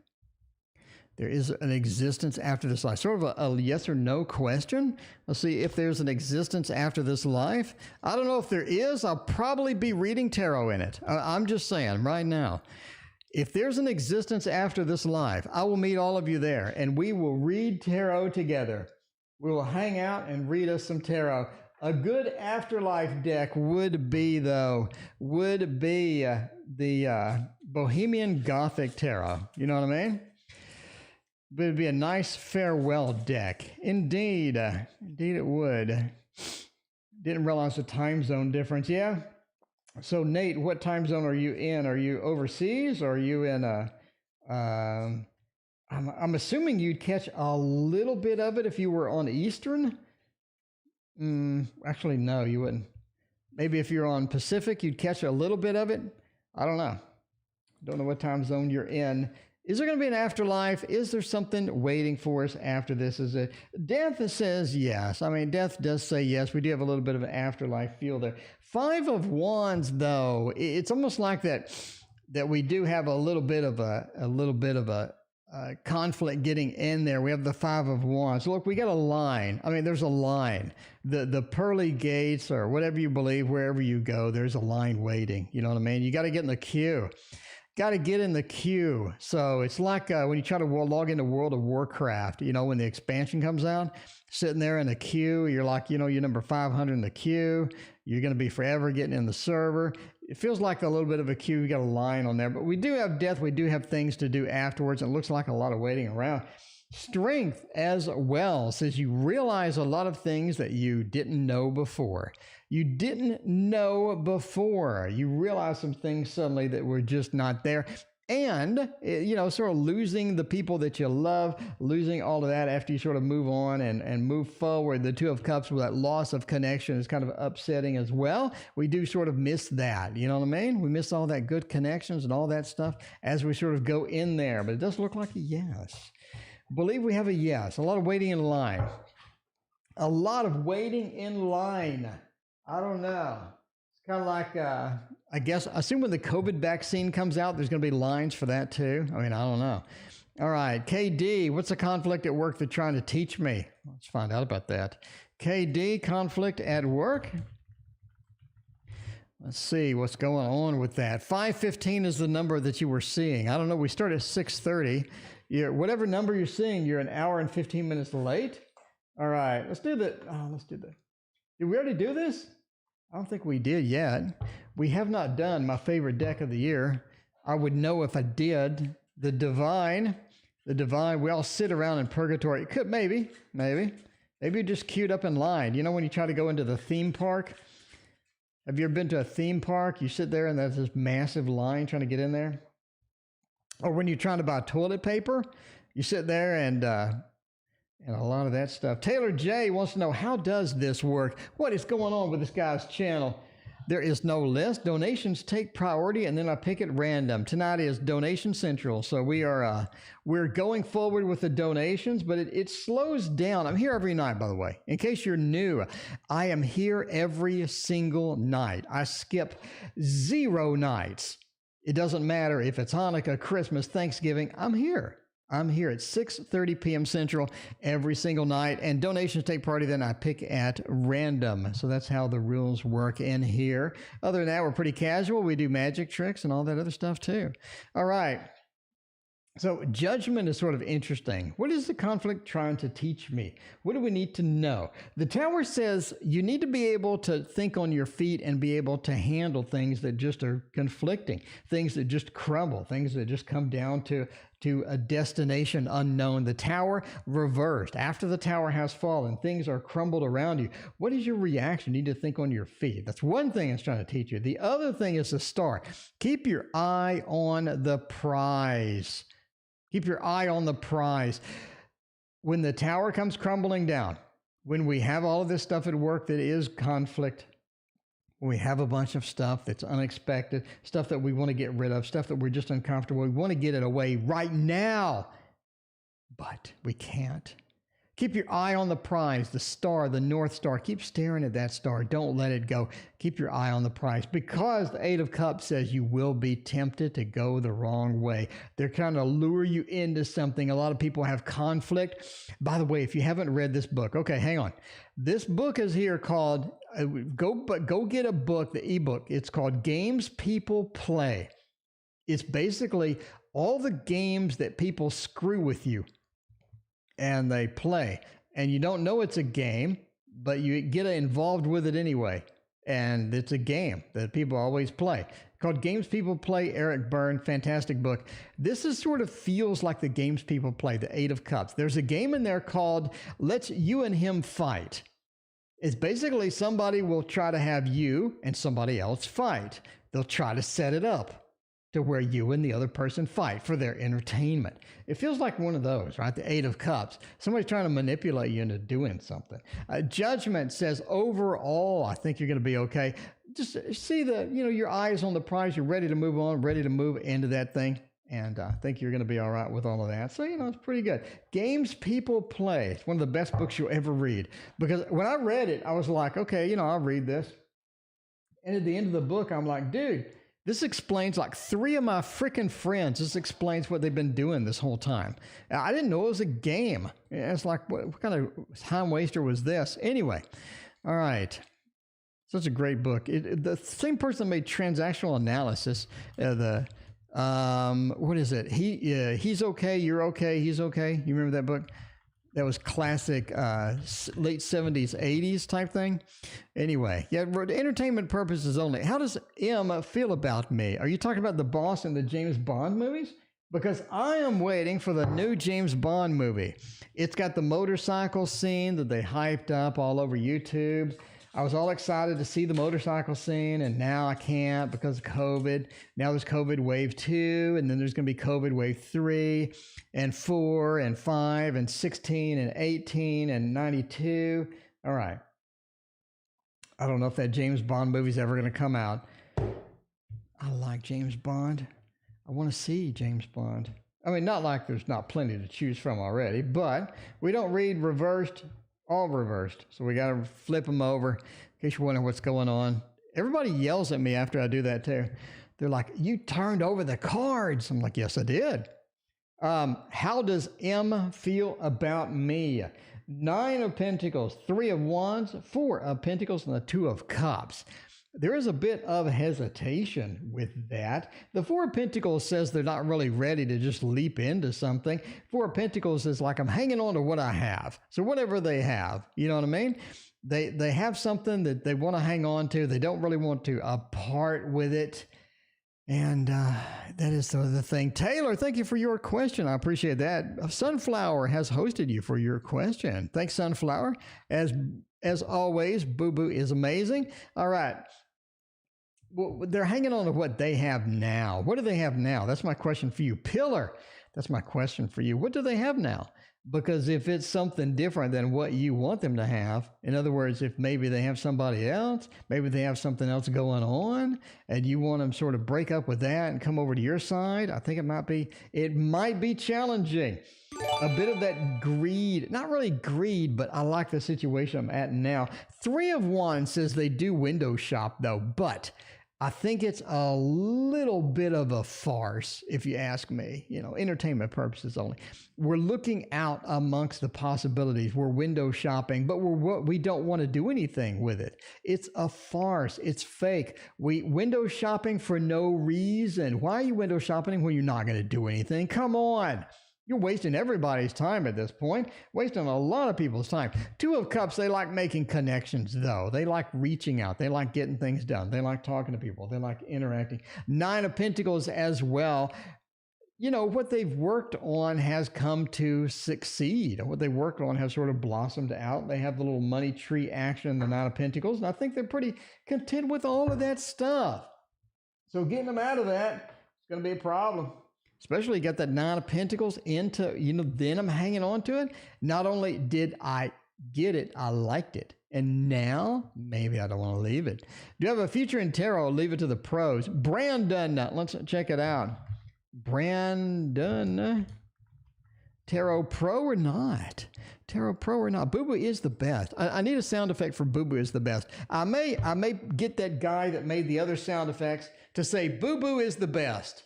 There is an existence after this life. Sort of a yes or no question. Let's see if there's an existence after this life. I don't know if there is. I'll probably be reading tarot in it. I'm just saying right now. If there's an existence after this life, I will meet all of you there, and we will read tarot together. We will hang out and read us some tarot. A good afterlife deck would be the Bohemian Gothic Tarot. You know what I mean? But it'd be a nice farewell deck. Indeed. Indeed it would. Didn't realize the time zone difference. Yeah? So, Nate, what time zone are you in? Are you overseas, or are you in I'm assuming you'd catch a little bit of it if you were on Eastern. Actually, no, you wouldn't. Maybe if you're on Pacific, you'd catch a little bit of it. I don't know. Don't know what time zone you're in. Is there going to be an afterlife? Is there something waiting for us after this? Death says yes. I mean, death does say yes. We do have a little bit of an afterlife feel there. Five of Wands, though, it's almost like that we do have a little bit of a conflict getting in there. We have the Five of Wands. Look, we got a line. I mean, there's a line. The pearly gates, or whatever you believe, wherever you go, there's a line waiting. You know what I mean? You got to get in the queue. Got to get in the queue. So it's like when you try to log into World of Warcraft, when the expansion comes out, sitting there in the queue, you're like, you're number 500 in the queue. You're going to be forever getting in the server. It feels like a little bit of a queue. You got a line on there, but we do have death. We do have things to do afterwards. It looks like a lot of waiting around. Strength as well says you realize a lot of things that you didn't know before. You didn't know before. You realize some things suddenly that were just not there. And, sort of losing the people that you love, losing all of that after you sort of move on and move forward. The Two of Cups with that loss of connection is kind of upsetting as well. We do sort of miss that. You know what I mean? We miss all that good connections and all that stuff as we sort of go in there. But it does look like a yes. Believe we have a yes. A lot of waiting in line. A lot of waiting in line. I don't know. Kind of like, I guess, I assume when the COVID vaccine comes out, there's going to be lines for that too. I mean, I don't know. All right, KD, what's a conflict at work they're trying to teach me? Let's find out about that. KD, conflict at work. Let's see what's going on with that. 5:15 is the number that you were seeing. I don't know. We start at 6:30. Whatever number you're seeing, you're an hour and 15 minutes late. All right, let's do that. Let's do that. Did we already do this? I don't think we did yet. We have not done my favorite deck of the year. I would know if I did. The divine. We all sit around in purgatory. It could, maybe you're just queued up in line. You know when you try to go into the theme park? Have you ever been to a theme park? You sit there and there's this massive line trying to get in there. Or when you're trying to buy toilet paper, you sit there and a lot of that stuff. Taylor J wants to know, how does this work? What is going on with this guy's channel? There is no list. Donations take priority, and then I pick at random. Tonight is Donation Central, so we're going forward with the donations, but it slows down. I'm here every night, by the way. In case you're new, I am here every single night. I skip 0 nights. It doesn't matter if it's Hanukkah, Christmas, Thanksgiving. I'm here. I'm here at 6:30 p.m. Central every single night, and donations take priority, then I pick at random. So that's how the rules work in here. Other than that, we're pretty casual. We do magic tricks and all that other stuff too. All right. So judgment is sort of interesting. What is the conflict trying to teach me? What do we need to know? The Tower says you need to be able to think on your feet and be able to handle things that just are conflicting, things that just crumble, things that just come down to a destination unknown. The Tower reversed. After the Tower has fallen, things are crumbled around you. What is your reaction? You need to think on your feet. That's one thing it's trying to teach you. The other thing is the Star. Keep your eye on the prize. Keep your eye on the prize. When the Tower comes crumbling down, when we have all of this stuff at work that is conflict, when we have a bunch of stuff that's unexpected, stuff that we want to get rid of, stuff that we're just uncomfortable, we want to get it away right now, but we can't. Keep your eye on the prize, the star, the North Star. Keep staring at that star. Don't let it go. Keep your eye on the prize, because the Eight of Cups says you will be tempted to go the wrong way. They're trying to lure you into something. A lot of people have conflict. By the way, if you haven't read this book, okay, hang on. This book is here called, go get a book, the ebook. It's called Games People Play. It's basically all the games that people screw with you and they play, and you don't know it's a game, but you get involved with it anyway. And it's a game that people always play, called Games People Play. Eric Byrne, fantastic book. This is sort of feels like the games people play, the Eight of Cups. There's a game in there called Let's You and Him Fight. It's basically somebody will try to have you and somebody else fight. They'll try to set it up to where you and the other person fight for their entertainment. It feels like one of those, right? The Eight of Cups. Somebody's trying to manipulate you into doing something. Judgment says, overall, I think you're going to be okay. Just see your eyes on the prize. You're ready to move on, ready to move into that thing. And I think you're going to be all right with all of that. So, it's pretty good. Games People Play. It's one of the best books you'll ever read. Because when I read it, I was like, okay, I'll read this. And at the end of the book, I'm like, dude, this explains like 3 of my freaking friends. This explains what they've been doing this whole time. I didn't know it was a game. It's like, what kind of time waster was this? Anyway, all right. Such a great book. The same person that made Transactional Analysis, what is it? He's okay, you're okay, he's okay. You remember that book? That was classic late 70s, 80s type thing. Anyway, yeah, for entertainment purposes only. How does M feel about me? Are you talking about the boss in the James Bond movies? Because I am waiting for the new James Bond movie. It's got the motorcycle scene that they hyped up all over YouTube. I was all excited to see the motorcycle scene, and now I can't because of COVID. Now there's COVID wave 2, and then there's going to be COVID wave 3, and 4, and 5, and 16, and 18, and 92. All right. I don't know if that James Bond movie's ever going to come out. I like James Bond. I want to see James Bond. I mean, not like there's not plenty to choose from already, but we don't read all reversed. So we got to flip them over in case you're wondering what's going on. Everybody yells at me after I do that too. They're like, you turned over the cards. I'm like, yes, I did. How does M feel about me? 9 of Pentacles, 3 of Wands, 4 of Pentacles, and the 2 of Cups. There is a bit of hesitation with that. The 4 of Pentacles says they're not really ready to just leap into something. 4 of Pentacles is like, I'm hanging on to what I have. So whatever they have, you know what I mean? They have something that they want to hang on to. They don't really want to part with it. And that is the thing. Taylor, thank you for your question. I appreciate that. Sunflower has hosted you for your question. Thanks, Sunflower. As always, Boo Boo is amazing. All right. Well, they're hanging on to what they have now. What do they have now? That's my question for you. Pillar, that's my question for you. What do they have now? Because if it's something different than what you want them to have, in other words, if maybe they have somebody else, maybe they have something else going on, and you want them sort of break up with that and come over to your side, I think it might be challenging. A bit of that greed, not really greed, but I like the situation I'm at now. 3 of Wands says they do window shop though, but I think it's a little bit of a farce, if you ask me, entertainment purposes only. We're looking out amongst the possibilities. We're window shopping, but we don't want to do anything with it. It's a farce. It's fake. We window shopping for no reason. Why are you window shopping when you're not going to do anything? Come on. You're wasting everybody's time at this point, wasting a lot of people's time. 2 of Cups, they like making connections, though. They like reaching out. They like getting things done. They like talking to people. They like interacting. 9 of Pentacles as well. What they've worked on has come to succeed. What they worked on has sort of blossomed out. They have the little money tree action, the 9 of Pentacles, and I think they're pretty content with all of that stuff. So getting them out of that is going to be a problem. Especially got that 9 of Pentacles into, then I'm hanging on to it. Not only did I get it, I liked it. And now, maybe I don't want to leave it. Do you have a future in tarot? Leave it to the pros. Brandon, let's check it out. Brandon, tarot pro or not? Tarot pro or not? Boo Boo is the best. I need a sound effect for Boo Boo is the best. I may get that guy that made the other sound effects to say Boo Boo is the best.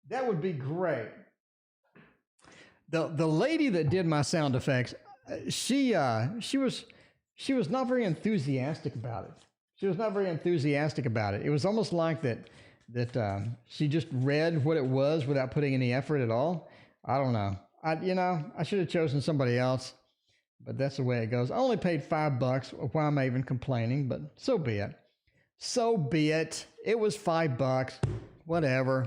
That would be great. The lady that did my sound effects, she was not very enthusiastic about it. She was not very enthusiastic about it. It was almost like that she just read what it was without putting any effort at all. I don't know. I should have chosen somebody else, but that's the way it goes. I only paid $5. Why am I even complaining? But so be it. So be it. It was $5. Whatever.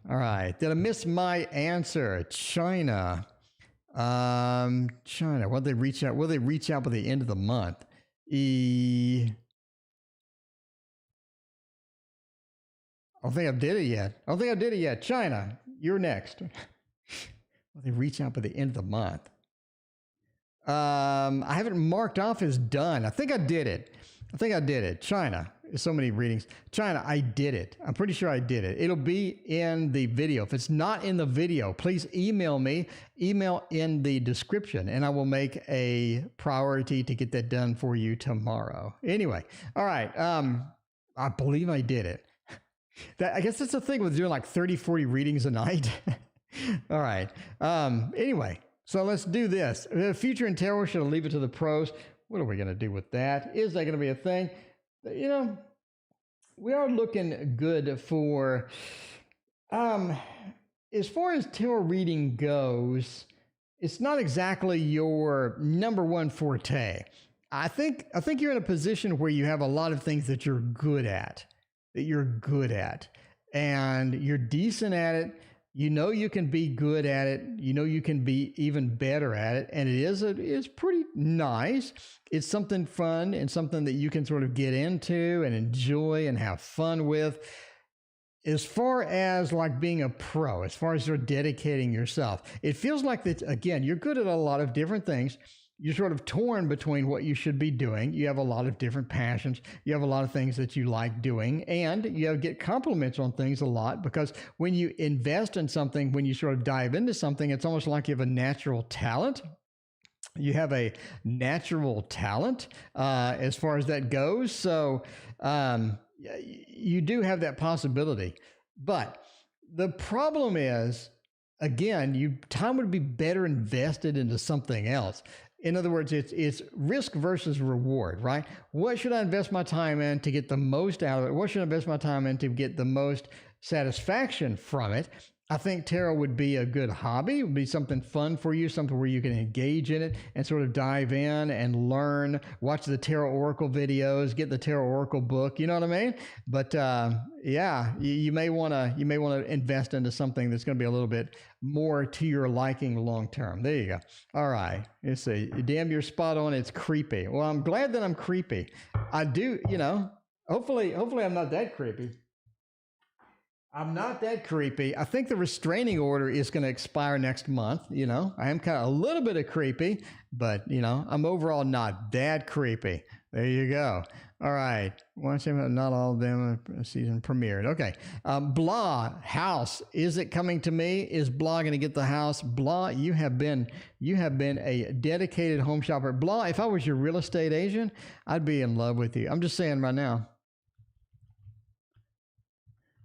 All right. Did I miss my answer? China. China. Will they reach out? Will they reach out by the end of the month? I don't think I did it yet. China, you're next. Will they reach out by the end of the month? I haven't marked off as done. I think I did it. China. So many readings. China, I did it. I'm pretty sure I did it. It'll be in the video. If it's not in the video, please email me. Email in the description, and I will make a priority to get that done for you tomorrow. Anyway, all right. I believe I did it. I guess that's the thing with doing like 30, 40 readings a night. All right. Anyway, so let's do this. The future in tarot, should I leave it to the pros? What are we going to do with that? Is that going to be a thing? We are looking good for, as far as tarot reading goes, it's not exactly your number one forte. I think you're in a position where you have a lot of things that you're good at, and you're decent at it. You can be good at it. You can be even better at it. And it's pretty nice. It's something fun and something that you can sort of get into and enjoy and have fun with. As far as like being a pro, as far as you're dedicating yourself, it feels like that, again, you're good at a lot of different things. You're sort of torn between what you should be doing. You have a lot of different passions. You have a lot of things that you like doing, and you get compliments on things a lot, because when you invest in something, when you sort of dive into something, it's almost like you have a natural talent. You have a natural talent as far as that goes. So you do have that possibility. But the problem is, again, time would be better invested into something else. In other words, it's risk versus reward, right? What should I invest my time in to get the most out of it? What should I invest my time in to get the most satisfaction from it? I think tarot would be a good hobby. It would be something fun for you, something where you can engage in it and sort of dive in and learn, watch the tarot oracle videos, get the tarot oracle book. You know what I mean? But yeah, you may want to invest into something that's going to be a little bit more to your liking long term. There you go. All right. Let's see. Damn, you're spot on. It's creepy. Well, I'm glad that I'm creepy. I do, hopefully I'm not that creepy. I'm not that creepy. I think the restraining order is going to expire next month. I am kind of a little bit of creepy, but I'm overall not that creepy. There you go. All right. Not all of them season premiered. Okay. Blah, house. Is it coming to me? Is Blah going to get the house? Blah, you have been a dedicated home shopper. Blah, if I was your real estate agent, I'd be in love with you. I'm just saying right now.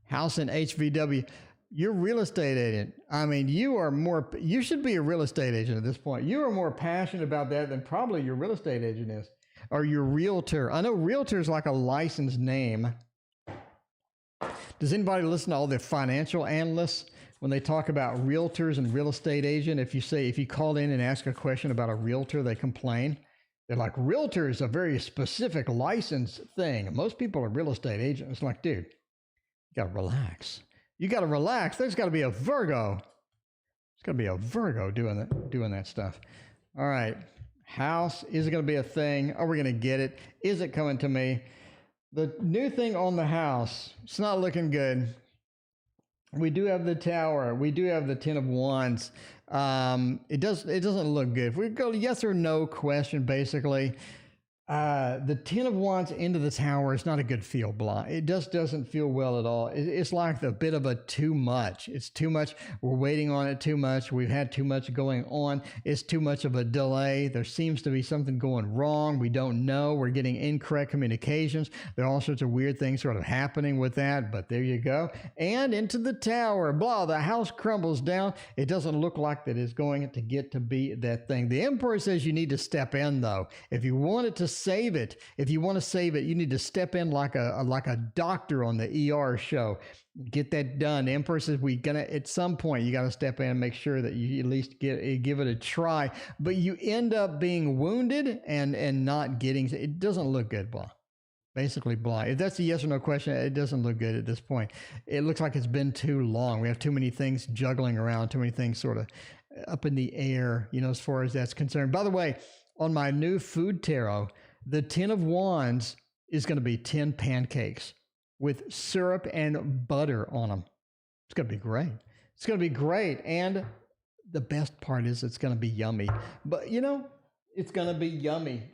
House in HVW. You're a real estate agent. I mean, you should be a real estate agent at this point. You are more passionate about that than probably your real estate agent is, or your realtor. I know realtor is like a licensed name. Does anybody listen to all the financial analysts when they talk about realtors and real estate agent? If you call in and ask a question about a realtor, they complain. They're like, realtor is a very specific license thing. Most people are real estate agents. It's like, dude, you got to relax. You got to relax. There's got to be a Virgo. There's got to be a Virgo doing that stuff. All right. House, is it going to be a thing? Are we going to get it? Is it coming to me? The new thing on the house, it's not looking good. We do have the Tower. We do have the Ten of Wands. It doesn't look good. If we go yes or no question, basically, the Ten of Wands into the Tower is not a good feel, Blah. It just doesn't feel well at all. It's like a bit of a too much. It's too much. We're waiting on it too much. We've had too much going on. It's too much of a delay. There seems to be something going wrong. We don't know. We're getting incorrect communications. There are all sorts of weird things sort of happening with that, but there you go. And into the Tower, Blah, the house crumbles down. It doesn't look like that it's going to get to be that thing. The Emperor says you need to step in, though. If you want it to save it, you need to step in like a doctor on the ER show. Get that done. The Emperor says at some point you got to step in and make sure that you at least give it a try. But you end up being wounded and not getting. It doesn't look good, Blah. Basically, Blah. If that's a yes or no question, it doesn't look good at this point. It looks like it's been too long. We have too many things juggling around, too many things sort of up in the air, as far as that's concerned. By the way, on my new food tarot, the Ten of Wands is going to be 10 pancakes with syrup and butter on them. It's going to be great. It's going to be great. And the best part is it's going to be yummy. But, it's going to be yummy.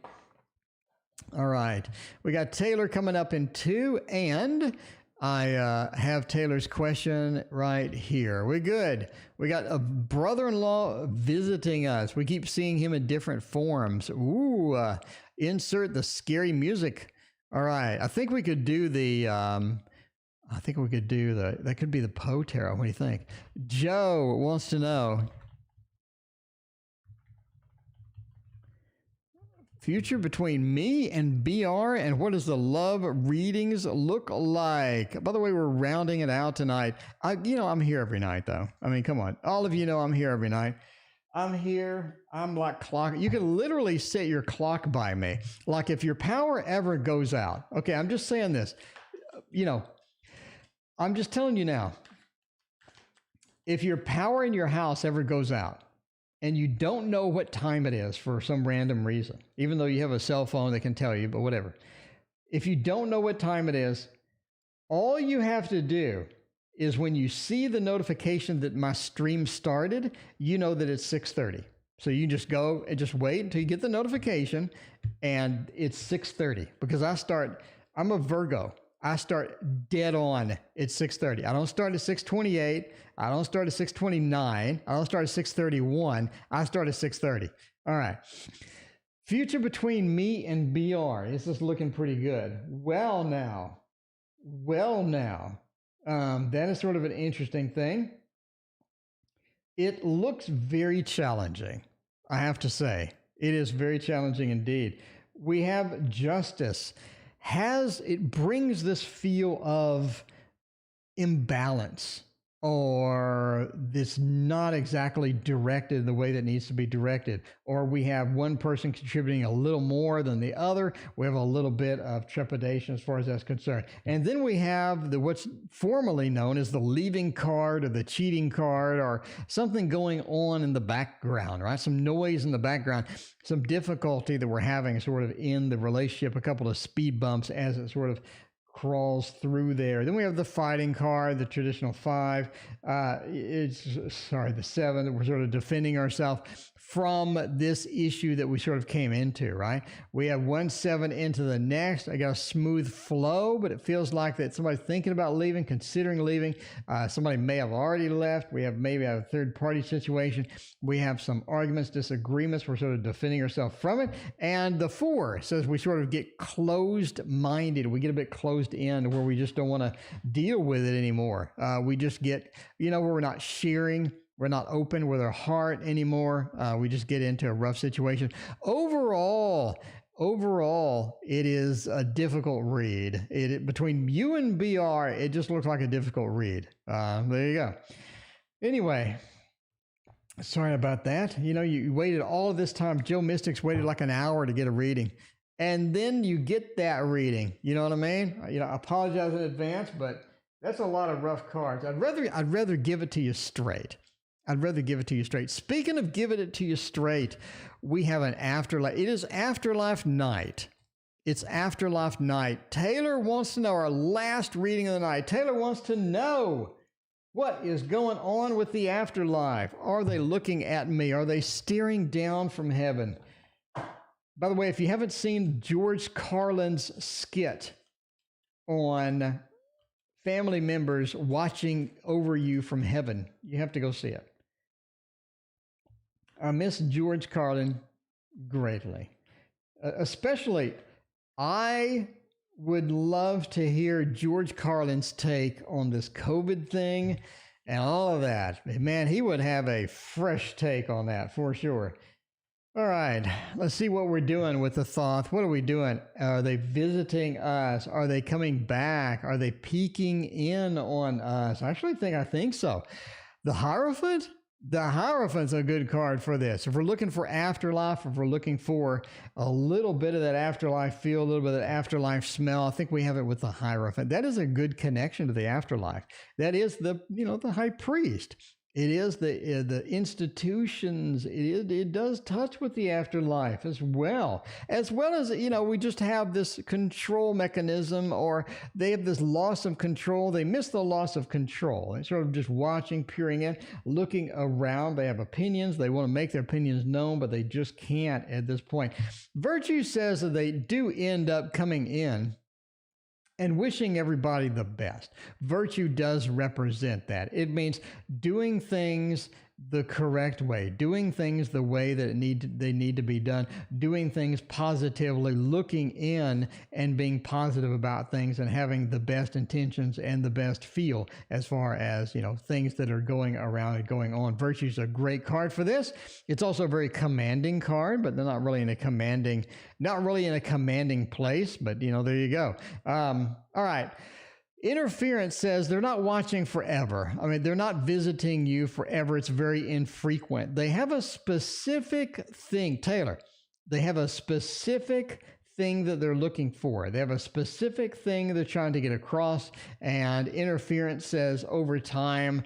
All right. We got Taylor coming up in 2, and I have Taylor's question right here. We're good. We got a brother-in-law visiting us. We keep seeing him in different forms. Ooh, insert the scary music. All right. I think we could do that could be the Poe Tarot. What do you think? Joe wants to know. Future between me and BR, and what does the love readings look like? By the way, we're rounding it out tonight. I'm here every night, though. I mean, come on. All of you know I'm here every night. I'm here. I'm like clock. You can literally set your clock by me. Like if your power ever goes out. Okay, I'm just saying this. I'm just telling you now. If your power in your house ever goes out, and you don't know what time it is for some random reason, even though you have a cell phone that can tell you, but whatever. If you don't know what time it is, all you have to do is when you see the notification that my stream started, you know that it's 6:30. So you just go and just wait until you get the notification, and it's 6:30 because I'm a Virgo. I start dead on at 6:30. I don't start at 6:28. I don't start at 6:29. I don't start at 6:31. I start at 6:30. All right. Future between me and BR. This is looking pretty good. Well, now. That is sort of an interesting thing. It looks very challenging, I have to say. It is very challenging indeed. We have justice. It brings this feel of imbalance, or this not exactly directed the way that needs to be directed, or we have one person contributing a little more than the other. We have a little bit of trepidation as far as that's concerned. And then we have what's formerly known as the leaving card or the cheating card, or something going on in the background, right? Some noise in the background, some difficulty that we're having sort of in the relationship, a couple of speed bumps as it sort of crawls through there. Then we have the fighting card, the traditional 5. The 7, that we're sort of defending ourselves from this issue that we sort of came into, right? We have 1 7 into the next. I got a smooth flow, but it feels like that somebody's thinking about leaving, considering leaving. Somebody may have already left. We have maybe a third party situation. We have some arguments, disagreements. We're sort of defending ourselves from it. And the 4 says we sort of get closed minded. We get a bit closed in where we just don't want to deal with it anymore. We just get, where we're not sharing. We're not open with our heart anymore. We just get into a rough situation. Overall, it is a difficult read. Between you and BR, it just looks like a difficult read. There you go. Anyway, sorry about that. You waited all of this time. Joe Mystics waited like an hour to get a reading. And then you get that reading. You know what I mean? I apologize in advance, but that's a lot of rough cards. I'd rather give it to you straight. Speaking of giving it to you straight, we have an afterlife. It is Afterlife night. It's Afterlife night. Taylor wants to know our last reading of the night. Taylor wants to know, what is going on with the afterlife? Are they looking at me? Are they staring down from heaven? By the way, if you haven't seen George Carlin's skit on family members watching over you from heaven, you have to go see it. I miss George Carlin greatly. Especially, I would love to hear George Carlin's take on this COVID thing and all of that. Man, he would have a fresh take on that for sure. All right, let's see what we're doing with the Thoth. What are we doing? Are they visiting us? Are they coming back? Are they peeking in on us? I think so. The Hierophant? The Hierophant's a good card for this. If we're looking for afterlife, if we're looking for a little bit of that afterlife feel, a little bit of that afterlife smell, I think we have it with the Hierophant. That is a good connection to the afterlife. That is the high priest. It is the institutions. It does touch with the afterlife as well as we just have this control mechanism, or they have this loss of control. They miss the loss of control. They're sort of just watching, peering in, looking around. They have opinions. They want to make their opinions known, but they just can't at this point. Virtue says that they do end up coming in and wishing everybody the best. Virtue does represent that. It means doing things the correct way, doing things the way that they need to be done, doing things positively, looking in and being positive about things, and having the best intentions and the best feel as far as, things that are going around and going on. Virtue is a great card for this. It's also a very commanding card, but they're not really in a commanding place, but there you go. All right. Interference says they're not watching forever. They're not visiting you forever. It's very infrequent. They have a specific thing, Taylor. They have a specific thing that they're looking for. They have a specific thing they're trying to get across, and interference says over time,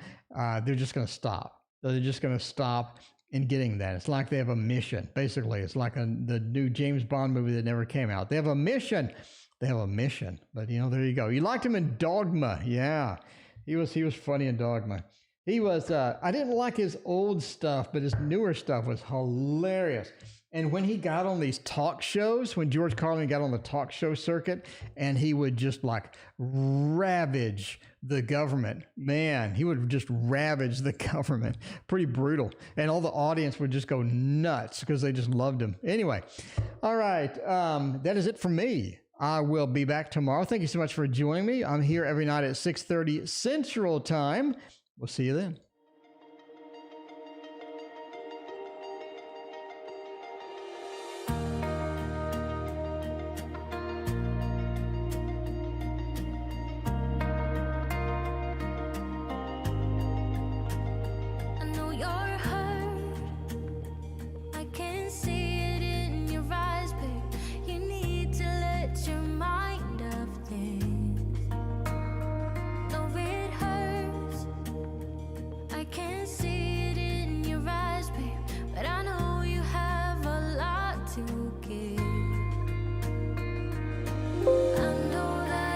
they're just going to stop. They're just going to stop in getting that. It's like they have a mission, basically. It's like the new James Bond movie that never came out. They have a mission. But there you go. You liked him in Dogma. Yeah. He was funny in Dogma. He was, I didn't like his old stuff, but his newer stuff was hilarious. And when he got on these talk shows, when George Carlin got on the talk show circuit, and he would just like ravage the government, man, he would just ravage the government. Pretty brutal. And all the audience would just go nuts because they just loved him. Anyway, all right, that is it for me. I will be back tomorrow. Thank you so much for joining me. I'm here every night at 6:30 Central Time. We'll see you then.